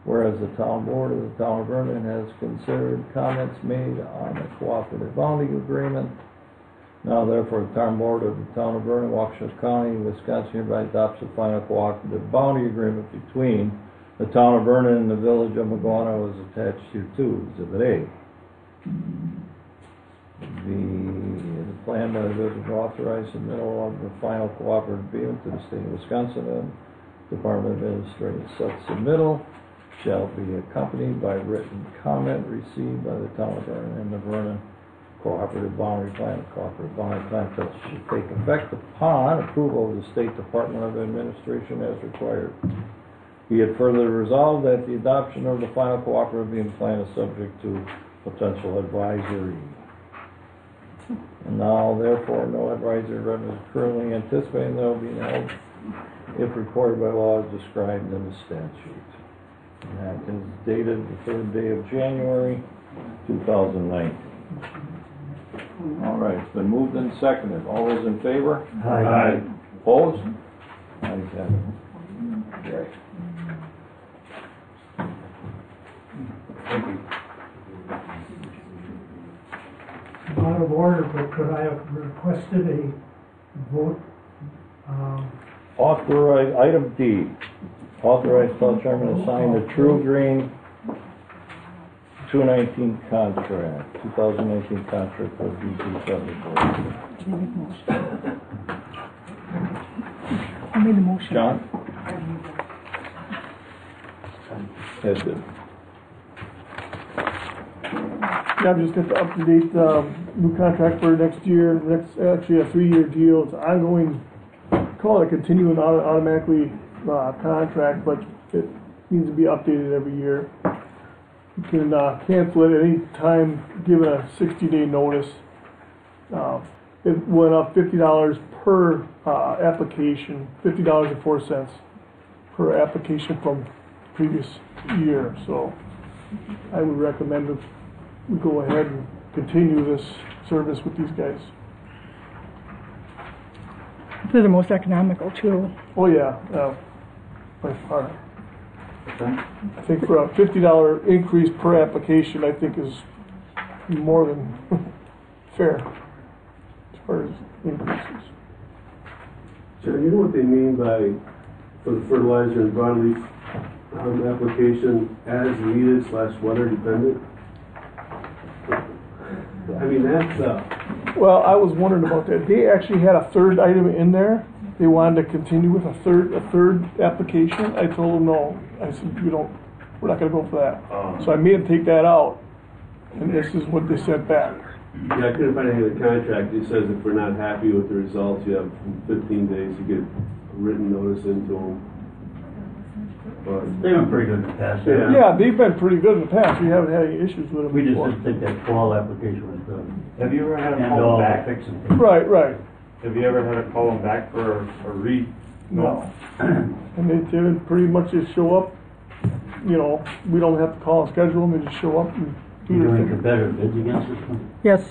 Whereas the Town Board of the Town of Vernon has considered comments made on the cooperative boundary agreement. Now therefore, the Town Board of the Town of Vernon, Waukesha County, Wisconsin hereby adopts the final cooperative boundary agreement between the Town of Vernon and the Village of McGuanago is attached here too, Exhibit A. The plan by the village authorized submittal of the final cooperative agreement to the state of Wisconsin and Department of Administration. Such submittal shall be accompanied by written comment received by the Town of Vernon and the Vernon Cooperative Boundary Plan. The Cooperative Boundary Plan should take effect upon approval of the State Department of Administration as required. Be it further resolved that the adoption of the final cooperative plan is subject to potential advisory. And now, therefore, no advisory revenue is currently anticipating that will be held if required by law as described in the statute. And that is dated the 3rd day of January, 2019. All right, it's been moved and seconded. All those in favor? Aye. Opposed? Ayes have it. Great. Thank you. Out of order, but could I have requested a vote? Authorize, item D, authorize town chairman to sign the True Green 2019 contract for DG 74. I made the motion. John? Yes, good. Yeah, I'm just going to up-to-date new contract for next year. Next, actually a 3-year deal. It's ongoing, call it a continuing automatically contract, but it needs to be updated every year. You can cancel it at any time, given a 60-day notice. It went up $50 per application, $50.04 per application from previous year. So I would recommend that we go ahead and continue this service with these guys. They're the most economical too. Oh yeah, by far. I think for a $50 increase per application, I think is more than fair as far as increases. John, you know what they mean by, for the fertilizer and broadleaf application, as needed / weather dependent? I mean, that's Well, I was wondering about that. They actually had a third item in there. They wanted to continue with a third application. I told them no. I said we're not going to go for that. So I made them take that out, and this is what they sent back. Yeah, I couldn't find any of the contract. It says if we're not happy with the results, you have 15 days to get a written notice into them. But They've been pretty good in the past. Yeah, they've been pretty good in the past. We haven't had any issues with them We just before. didn't think that fall application was good. Have you ever had a And call all back? fixing things. Right, right. Have you ever had a call back for a read? No. And they pretty much just show up. You know, we don't have to call and schedule them. They just show up and do You're their doing thing. competitive bids against this one? Yes.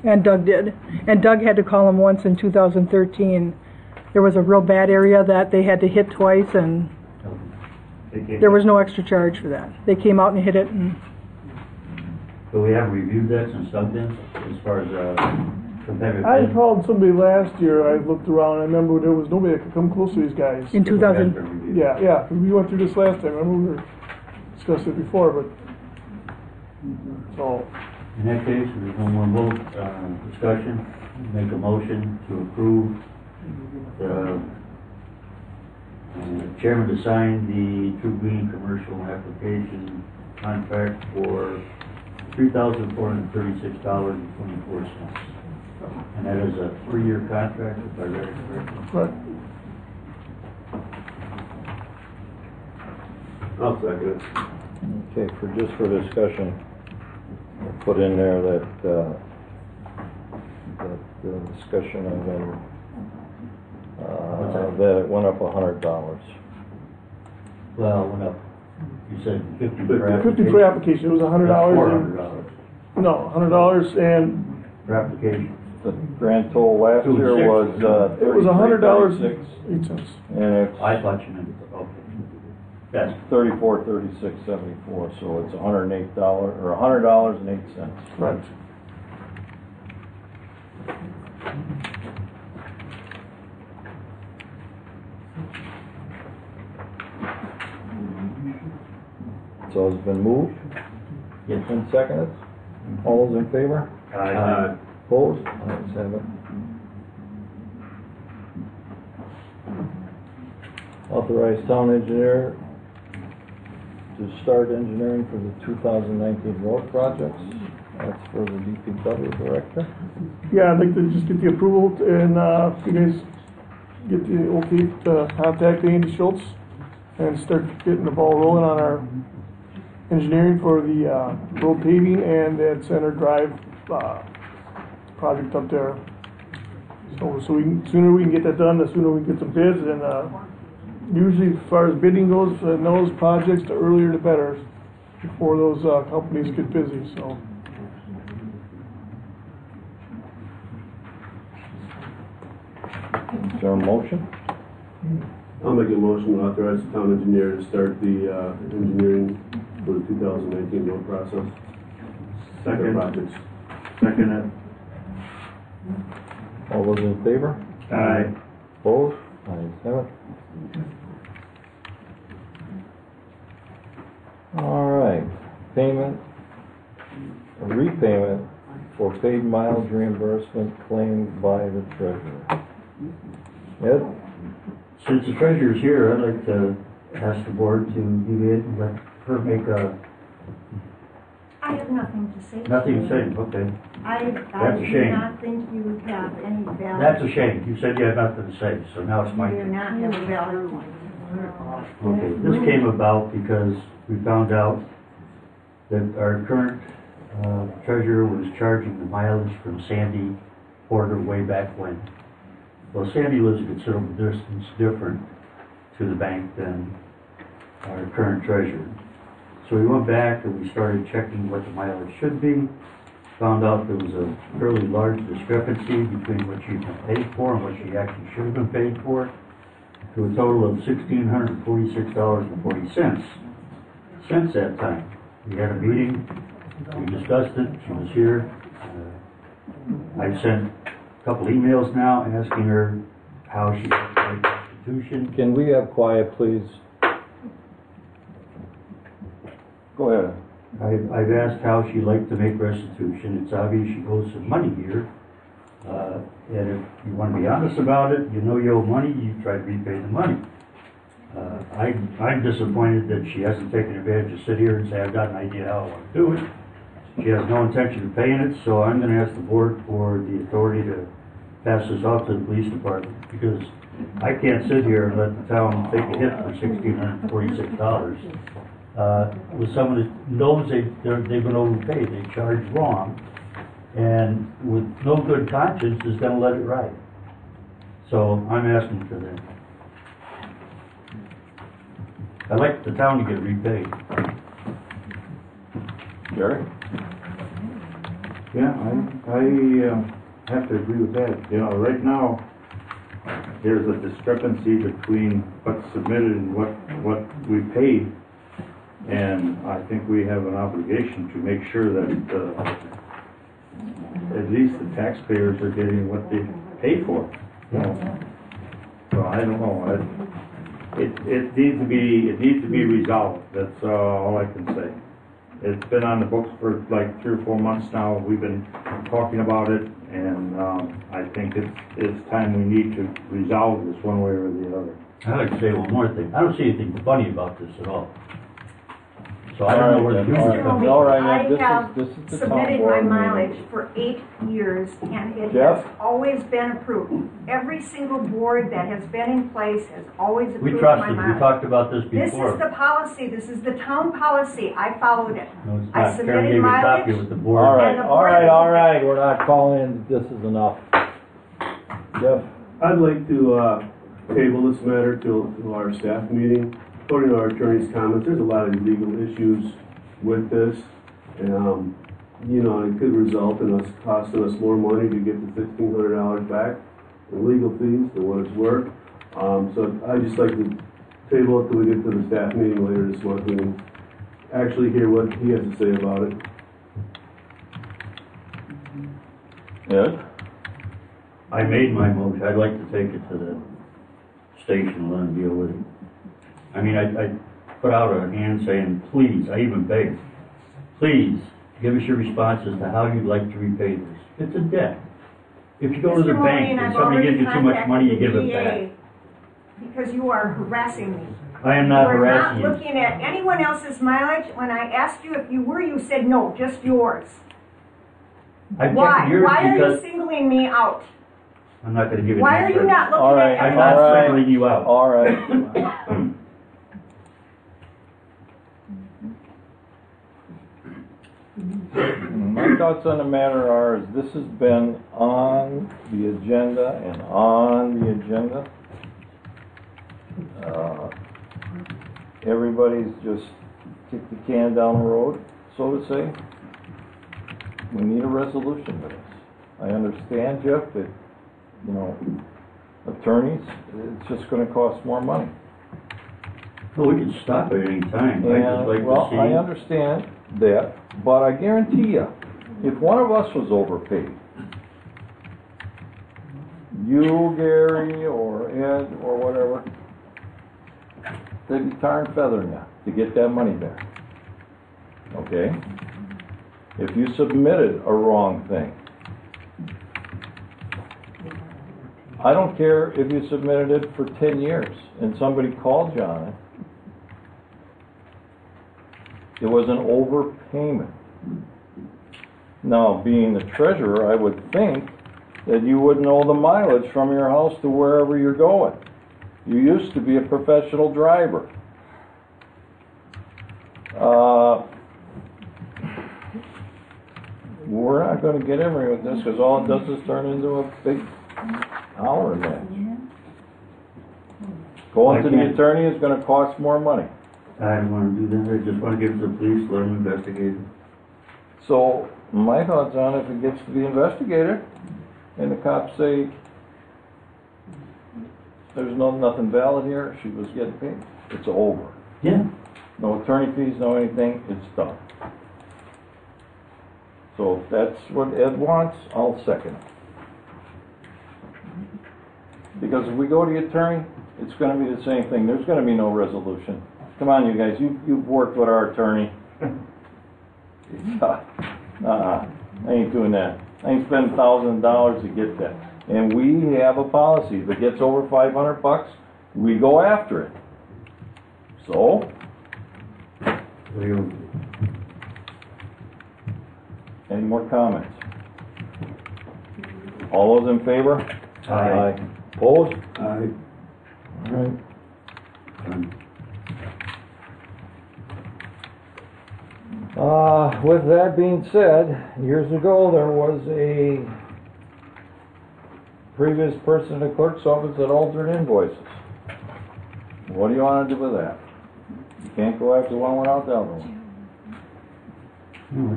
And Doug did. And Doug had to call him once in 2013. There was a real bad area that they had to hit twice, and there was no extra charge for that. They came out and hit it, and But we haven't reviewed that since Doug did, as far as competitive I bid. called somebody last year, I looked around, I remember there was nobody that could come close to these guys. in 2000. Yeah, we went through this last time, I remember we were discussing it before, but, so, In that case, if there's no more vote, discussion, make a motion to approve the chairman to sign the True Green commercial application contract for $3,436.24. And that is a 3-year contract, if I read it correctly. right. I'll second it. Okay, just for discussion, I'll put in there that the discussion of that it went up $100. Well, it went up, you said 50 per 50 application? per application, it was $100. $400 No, $100, and per application. The grand total last year was, it was $100, $33.36, 8 cents. and it's I thought you meant, okay. That's, $34.36.74, so it's $108, or $100.08. Right. So it's been moved yes. and seconded. All those in favor? Aye. Opposed? Ayes have it. Authorize town engineer to start engineering for the 2019 road projects. That's for the DPW director. Yeah, I'd like to just get the approval, and if you guys get the okay to contact Andy Schultz and start getting the ball rolling on our engineering for the road paving and that Center Drive project up there. So we can, sooner we can get that done, the sooner we can get some bids, and usually as far as bidding goes in those projects, the earlier the better, before those companies get busy, so. Is there a motion? I'll make a motion to authorize the town engineer to start the engineering for the 2019 road process. Second. Projects. Second it. All those in favor? Aye. Opposed? Ayes have it. All right, payment, a repayment for paid mileage reimbursement claimed by the treasurer. Ed? Since the treasurer's here, I'd like to ask the board to deviate and let her make a, I have nothing to say. nothing to say, okay. I That's a do shame. not think you have any valid. That's a shame. You said you had nothing to say, so now it's my You do turn. not have a valid point. Okay, this came about because we found out that our current treasurer was charging the mileage from Sandy Porter way back when. Well, Sandy lives a considerable distance different to the bank than our current treasurer. So we went back and we started checking what the mileage should be. Found out there was a fairly large discrepancy between what she'd been paid for and what she actually should have been paid for, to a total of $1,646.40. Since that time, we had a meeting, we discussed it, she was here. I've sent a couple emails now asking her how she got the right restitution. Can we have quiet, please? Go ahead. I've asked how she liked to make restitution. It's obvious she owes some money here. And if you want to be honest about it, you know you owe money, you try to repay the money. I'm disappointed that she hasn't taken advantage of sit here and say, I've got an idea how I want to do it. She has no intention of paying it, so I'm going to ask the board for the authority to pass this off to the police department, because I can't sit here and let the town take a hit for $1,646. With someone that knows they've been overpaid, they charged wrong, and with no good conscience is going to let it ride. So I'm asking for that. I'd like the town to get repaid. Jerry? Yeah, I have to agree with that. You know, right now, there's a discrepancy between what's submitted and what we paid. And I think we have an obligation to make sure that, at least the taxpayers are getting what they paid for. You know? So I don't know, it needs to be resolved, that's all I can say. It's been on the books for like 3 or 4 months now, we've been talking about it, and I think it's time we need to resolve this one way or the other. I'd like to say one more thing. I don't see anything funny about this at all. So I don't know where the humor Alright, comes all from. right, I have this is the town submitted my board meeting. mileage for 8 years, and it Jeff? has always been approved. Every single board that has been in place has always We approved my trusted, mileage. we talked about this This before. is the policy, this is the town policy, I followed it. No, it's I not. Karen submitted gave you a copy mileage. with the board. Alright, And the board- alright, we're not calling in, this is enough. Jeff? I'd like to table this matter to our staff meeting. According to our attorney's comments, there's a lot of legal issues with this. And, you know, it could result in us costing us more money to get the $1,600 back in legal fees than what it's worth. So I'd just like to table it till we get to the staff meeting later this month and actually hear what he has to say about it. Ed? I made my motion, I'd like to take it to the station and let them deal with it. I mean, I put out a hand saying, please, I even begged, please, give us your response as to how you'd like to repay this. It's a debt. If you go to the Mr. bank Maureen, and I've somebody already gives you too much money, you contacted give the it back. DA because you are harassing me. I am not We're harassing not you. looking at anyone else's mileage. When I asked you if you were, you said no, just yours. I Why? checked yours Why are you because singling me out? I'm not gonna give you an Why are answer. you not looking Alright, at I'm everyone? not singling you out. Alright. My thoughts on the matter are, is this has been on the agenda and on the agenda. Everybody's just kicked the can down the road, so to say. We need a resolution to this. I understand, Jeff, that, you know, attorneys, it's just gonna cost more money. Well, we can stop at any time. I just like Well, to see. I understand that, but I guarantee you, if one of us was overpaid, you, Gary, or Ed, or whatever, they'd be tar and feathering you to get that money back. Okay? If you submitted a wrong thing, I don't care if you submitted it for 10 years and somebody called you on it. It was an overpayment. Now, being the treasurer, I would think that you would know the mileage from your house to wherever you're going. You used to be a professional driver. We're not going to get anywhere with this because all it does is turn into a big holler match. Going to the attorney is going to cost more money. I don't wanna do that. I just wanna give it to the police, let them investigate it. So, my thoughts on if it gets to be investigated, and the cops say, there's nothing valid here, she was getting paid, it's over. Yeah. No attorney fees, no anything, it's done. So if that's what Ed wants, I'll second it. Because if we go to the attorney, it's gonna be the same thing, there's gonna be no resolution. Come on, you guys, you've worked with our attorney. I ain't doing that. I ain't spending $1,000 to get that. And we have a policy, if it gets over $500, we go after it. So, any more comments? All those in favor? Aye. Opposed? Aye. All right. With that being said, years ago there was a previous person in the clerk's office that altered invoices. What do you want to do with that? You can't go after one without the other one.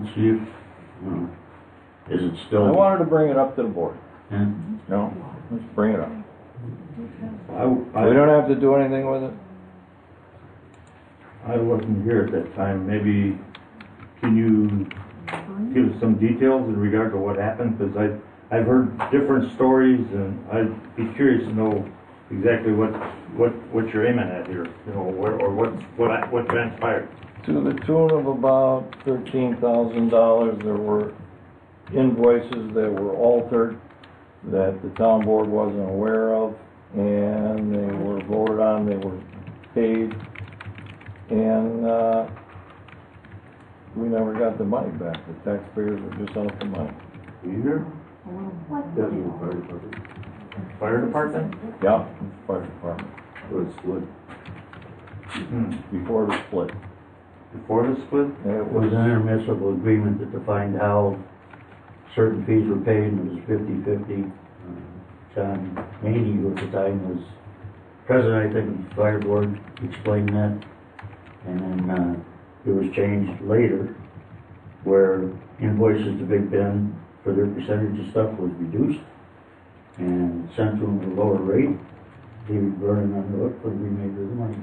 Let's see if, Is it still? I wanted to bring it up to the board. Yeah. No, let's bring it up. I We don't have to do anything with it. I wasn't here at that time. Maybe, can you give us some details in regard to what happened? Because I've heard different stories, and I'd be curious to know exactly what you're aiming at here, you know, or what transpired. To the tune of about $13,000, there were invoices that were altered that the town board wasn't aware of, and they were voted on, they were paid, and we never got the money back. The taxpayers were just out the money. You hear? That's in the fire department. Fire department? Yeah, fire department, Or it's split. before the split. Before the split? It was an intermunicipal agreement that defined how certain fees were paid, and it was 50/50. John Maney, who at the time was president, I think, of the fire board, explained that. And then it was changed later, where invoices to Big Ben for their percentage of stuff was reduced and sent to them at a lower rate. David Vernon on the hook for the remainder of the money.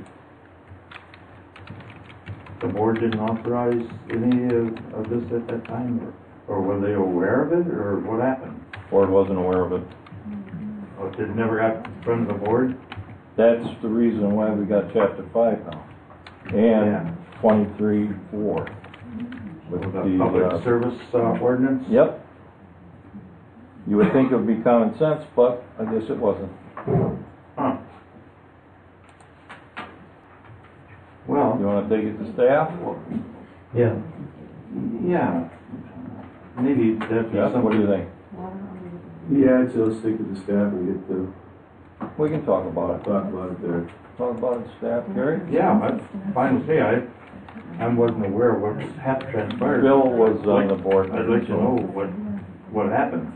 The board didn't authorize any of this at that time, or were they aware of it, or what happened? Board wasn't aware of it. Oh, it never got in front of the board? That's the reason why we got chapter 5 now. And 23-4. With The public service ordinance? Yep. You would think it would be common sense, but I guess it wasn't. Huh. Well, You wanna take it to staff? Yeah. yeah. Maybe that'd be Jeff, something. what do you think? Yeah, I'd say let's stick to the staff and get to We can talk about it. talk about it there. Talk about it, staff. Gary? Yeah, that's fine with me. I wasn't aware of what had transpired. Bill was on the board. I'd like to know what happened.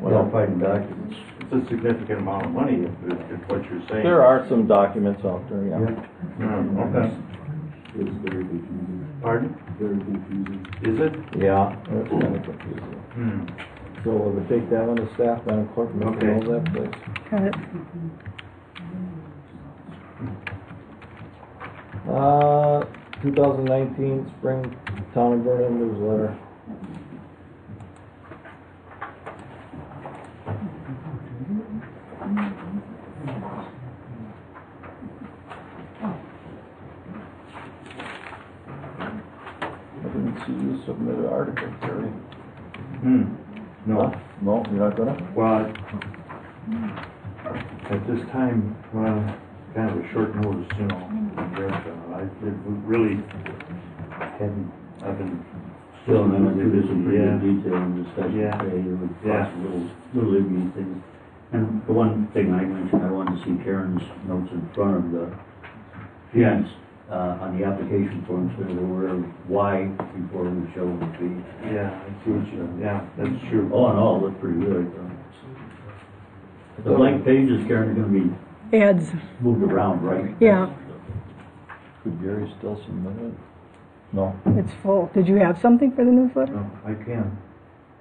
Well, fighting documents. It's a significant amount of money if what you're saying. There are some documents out there, yeah. Okay. It's very confusing. Pardon? Very confusing. Is it? Yeah, it's kind of confusing. Hmm. So we'll take that one to staff, Madam Clerk, make Okay. note of that, please. Got it. 2019 Spring Town of Vernon newsletter. I didn't see you submit an article, Terry. No. No, you're not gonna? Well, at this time, kind of a short notice, you know, I really hadn't, I've been. Still, and then do this in pretty Yeah. good detail in discussion Yeah. today, there were Yeah. lots of little ignorant things. And the one thing I mentioned, I wanted to see Karen's notes in front of the fees, on the application form, so they were aware of why before we show the fee. Yeah, I see what you, yeah, that's true. All in all, it looked pretty good, I thought. The blank pages, Karen, are gonna be Ads, moved around, right? yeah, Could Gary still submit it? No. it's full. Did you have something for the newsletter? No, I can,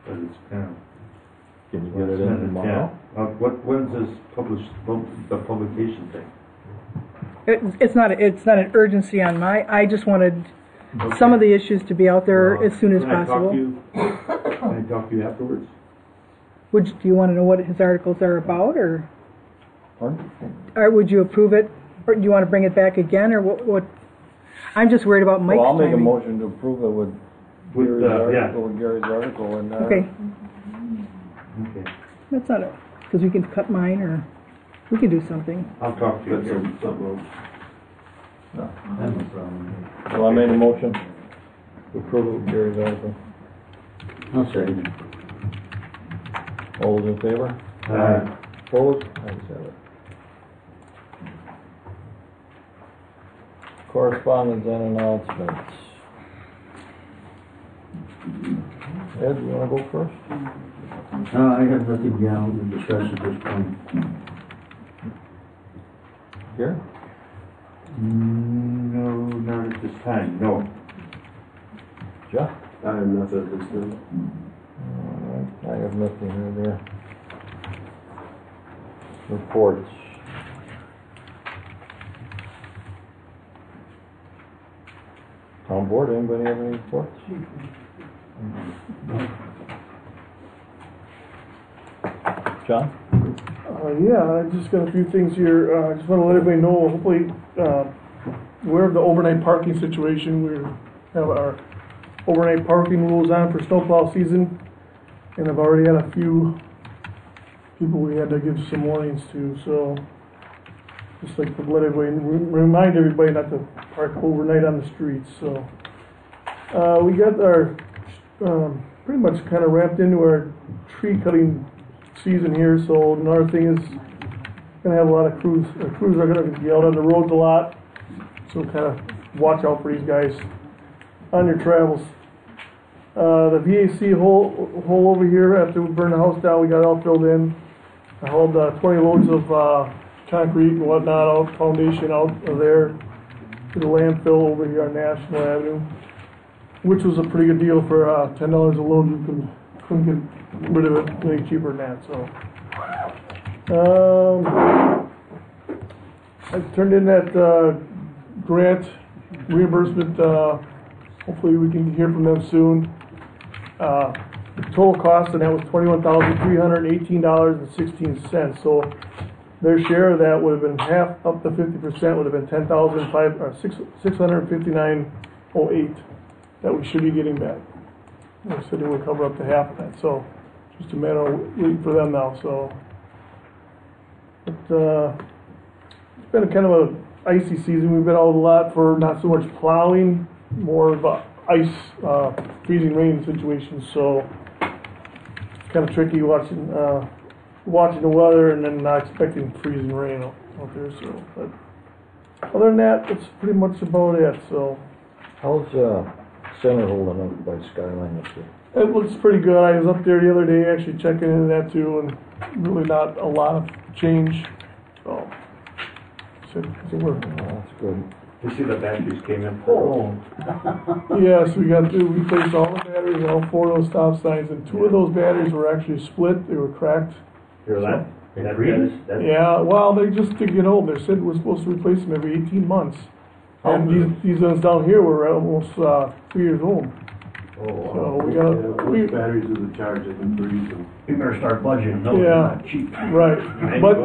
but it's kind of. Can you get it in tomorrow? Yeah. When's this published, the publication thing? It's not an urgency on I just wanted some of the issues to be out there as soon as Can I talk possible. to you? Can I talk to you afterwards? Do you want to know what his articles are about, or Pardon? would you approve it? Or do you want to bring it back again, or what? I'm just worried about Mike's Well, I'll make a timing. motion to approve it with With, Gary's article in there. Okay, Okay. that's not it, because we can cut mine, or we can do something. I'll talk to you. That's here. something else. No. I have no problem. So I made a motion to approve of Gary's article. I'll second it. All those in favor? Aye. Opposed? Ayes have it. Correspondence and announcements. Ed, you wanna go first? I have nothing down to discuss at this point. Gary? No, not at this time, no. Jeff? I have nothing at this time. I have nothing in there. Reports. Town board, anybody have any reports? John? Yeah, I just got a few things here. I just want to let everybody know, hopefully, aware of the overnight parking situation. We have our overnight parking rules on for snowplow season, and I've already had a few people we had to give some warnings to, so just like to let everybody, remind everybody not to park overnight on the streets, so. We got our, pretty much kind of wrapped into our tree cutting season here, so another thing is gonna have a lot of crews. Crews are gonna be out on the roads a lot, so kind of watch out for these guys on your travels. The VAC hole over here, after we burned the house down, we got it all filled in. I hauled 20 loads of concrete and whatnot out, foundation out of there to the landfill over here on National Avenue, which was a pretty good deal for $10 a load. You couldn't get rid of it any cheaper than that. So I turned in that grant reimbursement. Hopefully we can hear from them soon. The total cost of that was $21,318.16. So their share of that would have been half, up to 50% would have been $659.08 that we should be getting back. They said they would cover up to half of that. So just a matter of waiting for them now. So but, it's been a kind of a icy season. We've been out a lot for not so much plowing, more of a ice, freezing rain situation. So it's kind of tricky watching the weather and then not expecting freezing rain out there. So, but other than that, that's pretty much about it. So How's Center holding up by Skyline this year? it looks pretty good. I was up there the other day actually checking into that too, and really not a lot of change. So we're. That's good. You see the batteries came in full. Yes, we got to replace all the batteries on all 4 of those stop signs, and 2 of those batteries were actually split. They were cracked. Hear that? That reads? Yeah, well, they just to get old. They said we're supposed to replace them every 18 months. And these ones down here were almost 3 years old. Oh, wow. So we got Which batteries are the charge that can freeze them? You better start budgeting. No, they're Yeah. not cheap. right.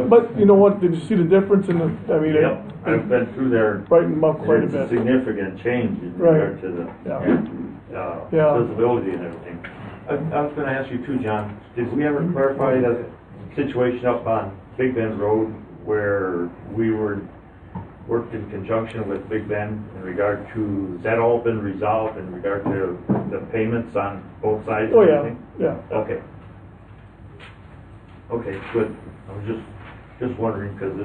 But you know what? Did you see the difference in the? I mean, Yep, I've been through there. brightened them up quite a It's a bit. significant change in Right. regard to the Yeah. visibility and everything. I was gonna ask you too, John, did we ever clarify the situation up on Big Bend Road where we worked in conjunction with Big Bend in regard to, has that all been resolved in regard to the payments on both sides? Oh and yeah, everything? yeah. Okay. Okay, good. I was just wondering, because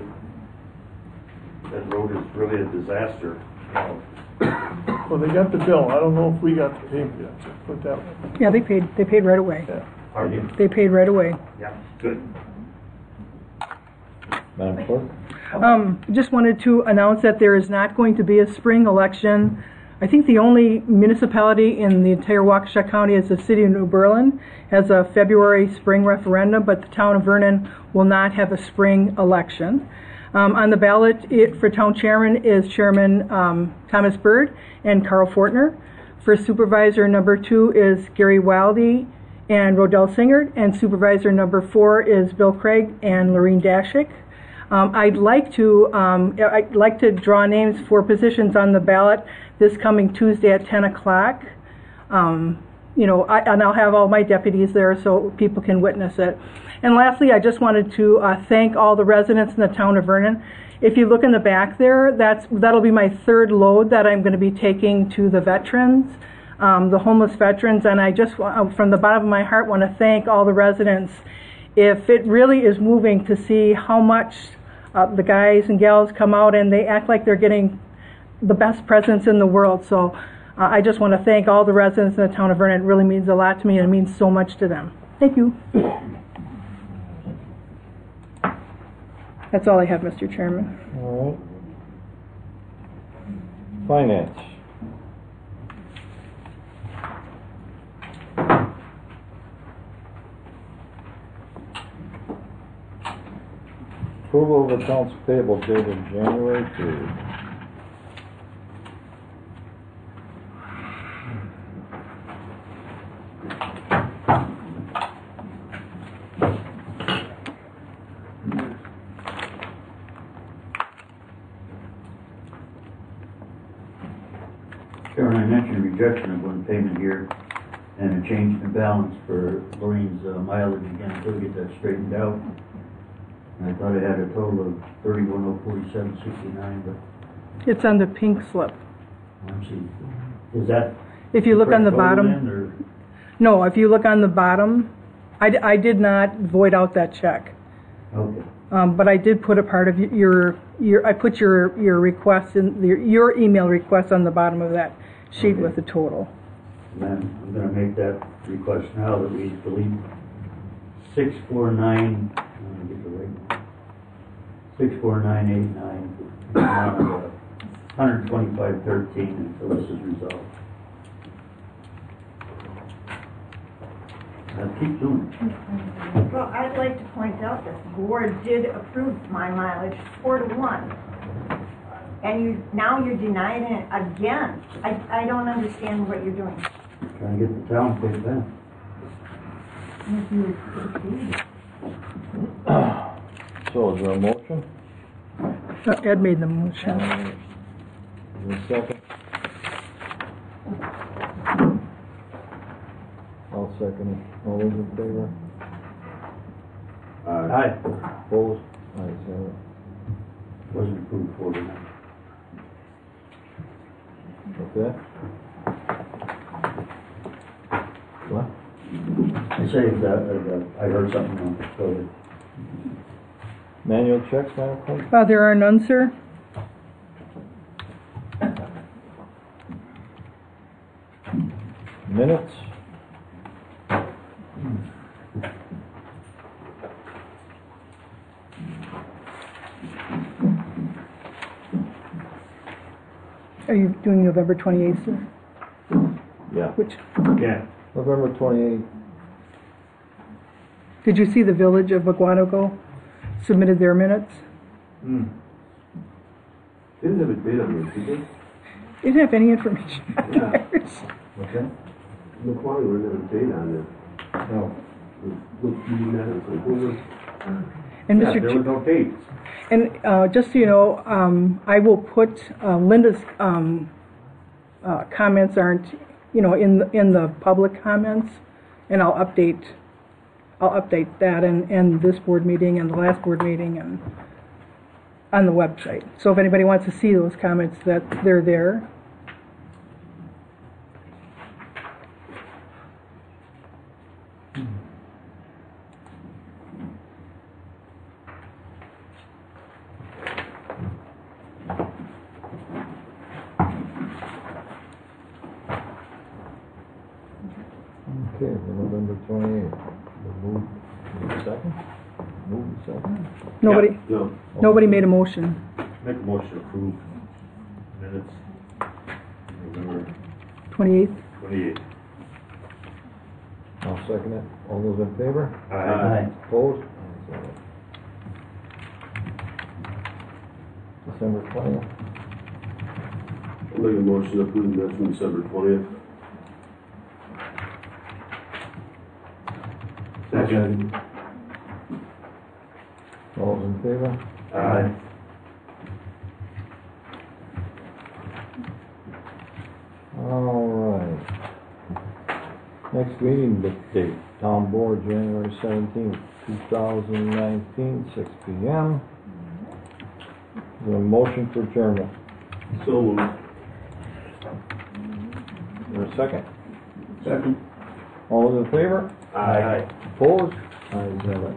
that road is really a disaster. Well, they got the bill. I don't know if we got the payment yet. Put that way. Yeah, they paid right away. Yeah. Pardon you? They paid right away. Yeah, good. Madam Clerk? Just wanted to announce that there is not going to be a spring election. I think the only municipality in the entire Waukesha County is the city of New Berlin has a February spring referendum, but the town of Vernon will not have a spring election. On the ballot for town chairman is Chairman Thomas Bird and Carl Fortner. For supervisor number 2 is Gary Wildy and Rodell Singert, and supervisor number 4 is Bill Craig and Lorene Dashick. I'd like to draw names for positions on the ballot this coming Tuesday at 10 o'clock. And I'll have all my deputies there so people can witness it. And lastly, I just wanted to thank all the residents in the town of Vernon. If you look in the back there, that'll be my 3rd load that I'm going to be taking to the veterans, the homeless veterans. And I just, from the bottom of my heart, want to thank all the residents. If it really is moving to see how much the guys and gals come out and they act like they're getting the best presents in the world. So I just want to thank all the residents in the town of Vernon. It really means a lot to me and it means so much to them. Thank you. That's all I have, Mr. Chairman. All right. Finance. Approval of accounts payable dated January 3rd. Chairman, I mentioned rejection of one payment here and a change in the balance for Lorraine's mileage again until we get that straightened out. And I thought I had a total of 31,047.69, but It's on the pink slip. let's see. Is that? If you look on the correct total bottom, then, or- no, if you look on the bottom, I did not void out that check. Okay. But I did put a part of I put your request in, your email request on the bottom of that sheet Okay. with the total. Then I'm gonna make that request now that we delete 649, I'm gonna get the right one. 64989, 125.13 until this is resolved. Now keep doing it. Well, I'd like to point out that the board did approve my mileage 4-1. And now you're denying it again. I don't understand what you're doing. Trying to get the town paid back. So is there a motion? Ed made the motion. Is there a second? I'll second it. All those in favor? Aye. Opposed? Ayes have it. Wasn't approved 49. Okay. What? I say that I heard something wrong. Go ahead. Manual checks, Madam Clerk? There are none, sir. Minutes? Are you doing November 28th, sir? Yeah. Which, Yeah. November 28th. did you see the Village of Waguanago submitted their minutes? They didn't have a date on this, did they? They didn't have any information on Yeah. theirs. Okay. McQuarrie didn't have a date on it. No. Look, you minutes, like, who was? And Yeah, Mr. there Ch- was no dates. And just so you know, I will put Linda's comments aren't, in the public comments, and I'll update that and this board meeting and the last board meeting and on the website. So if anybody wants to see those comments, that they're there. Okay, for November 28th. Move second? Move second? Nobody, No. nobody made a motion. Make a motion to approve minutes November 28th. 28th. I'll second it. All those in favor? Aye. Opposed? Ayes have it. December 20th. I'll make a motion to approve the minutes from December 20th. Second. All those in favor? Aye. All right. Next meeting date, Town Board, January 17th, 2019, 6 p.m. Is there a motion for adjournment? So moved. Is there a second? Second. All those in favor? Aye. Opposed? Ayes have it.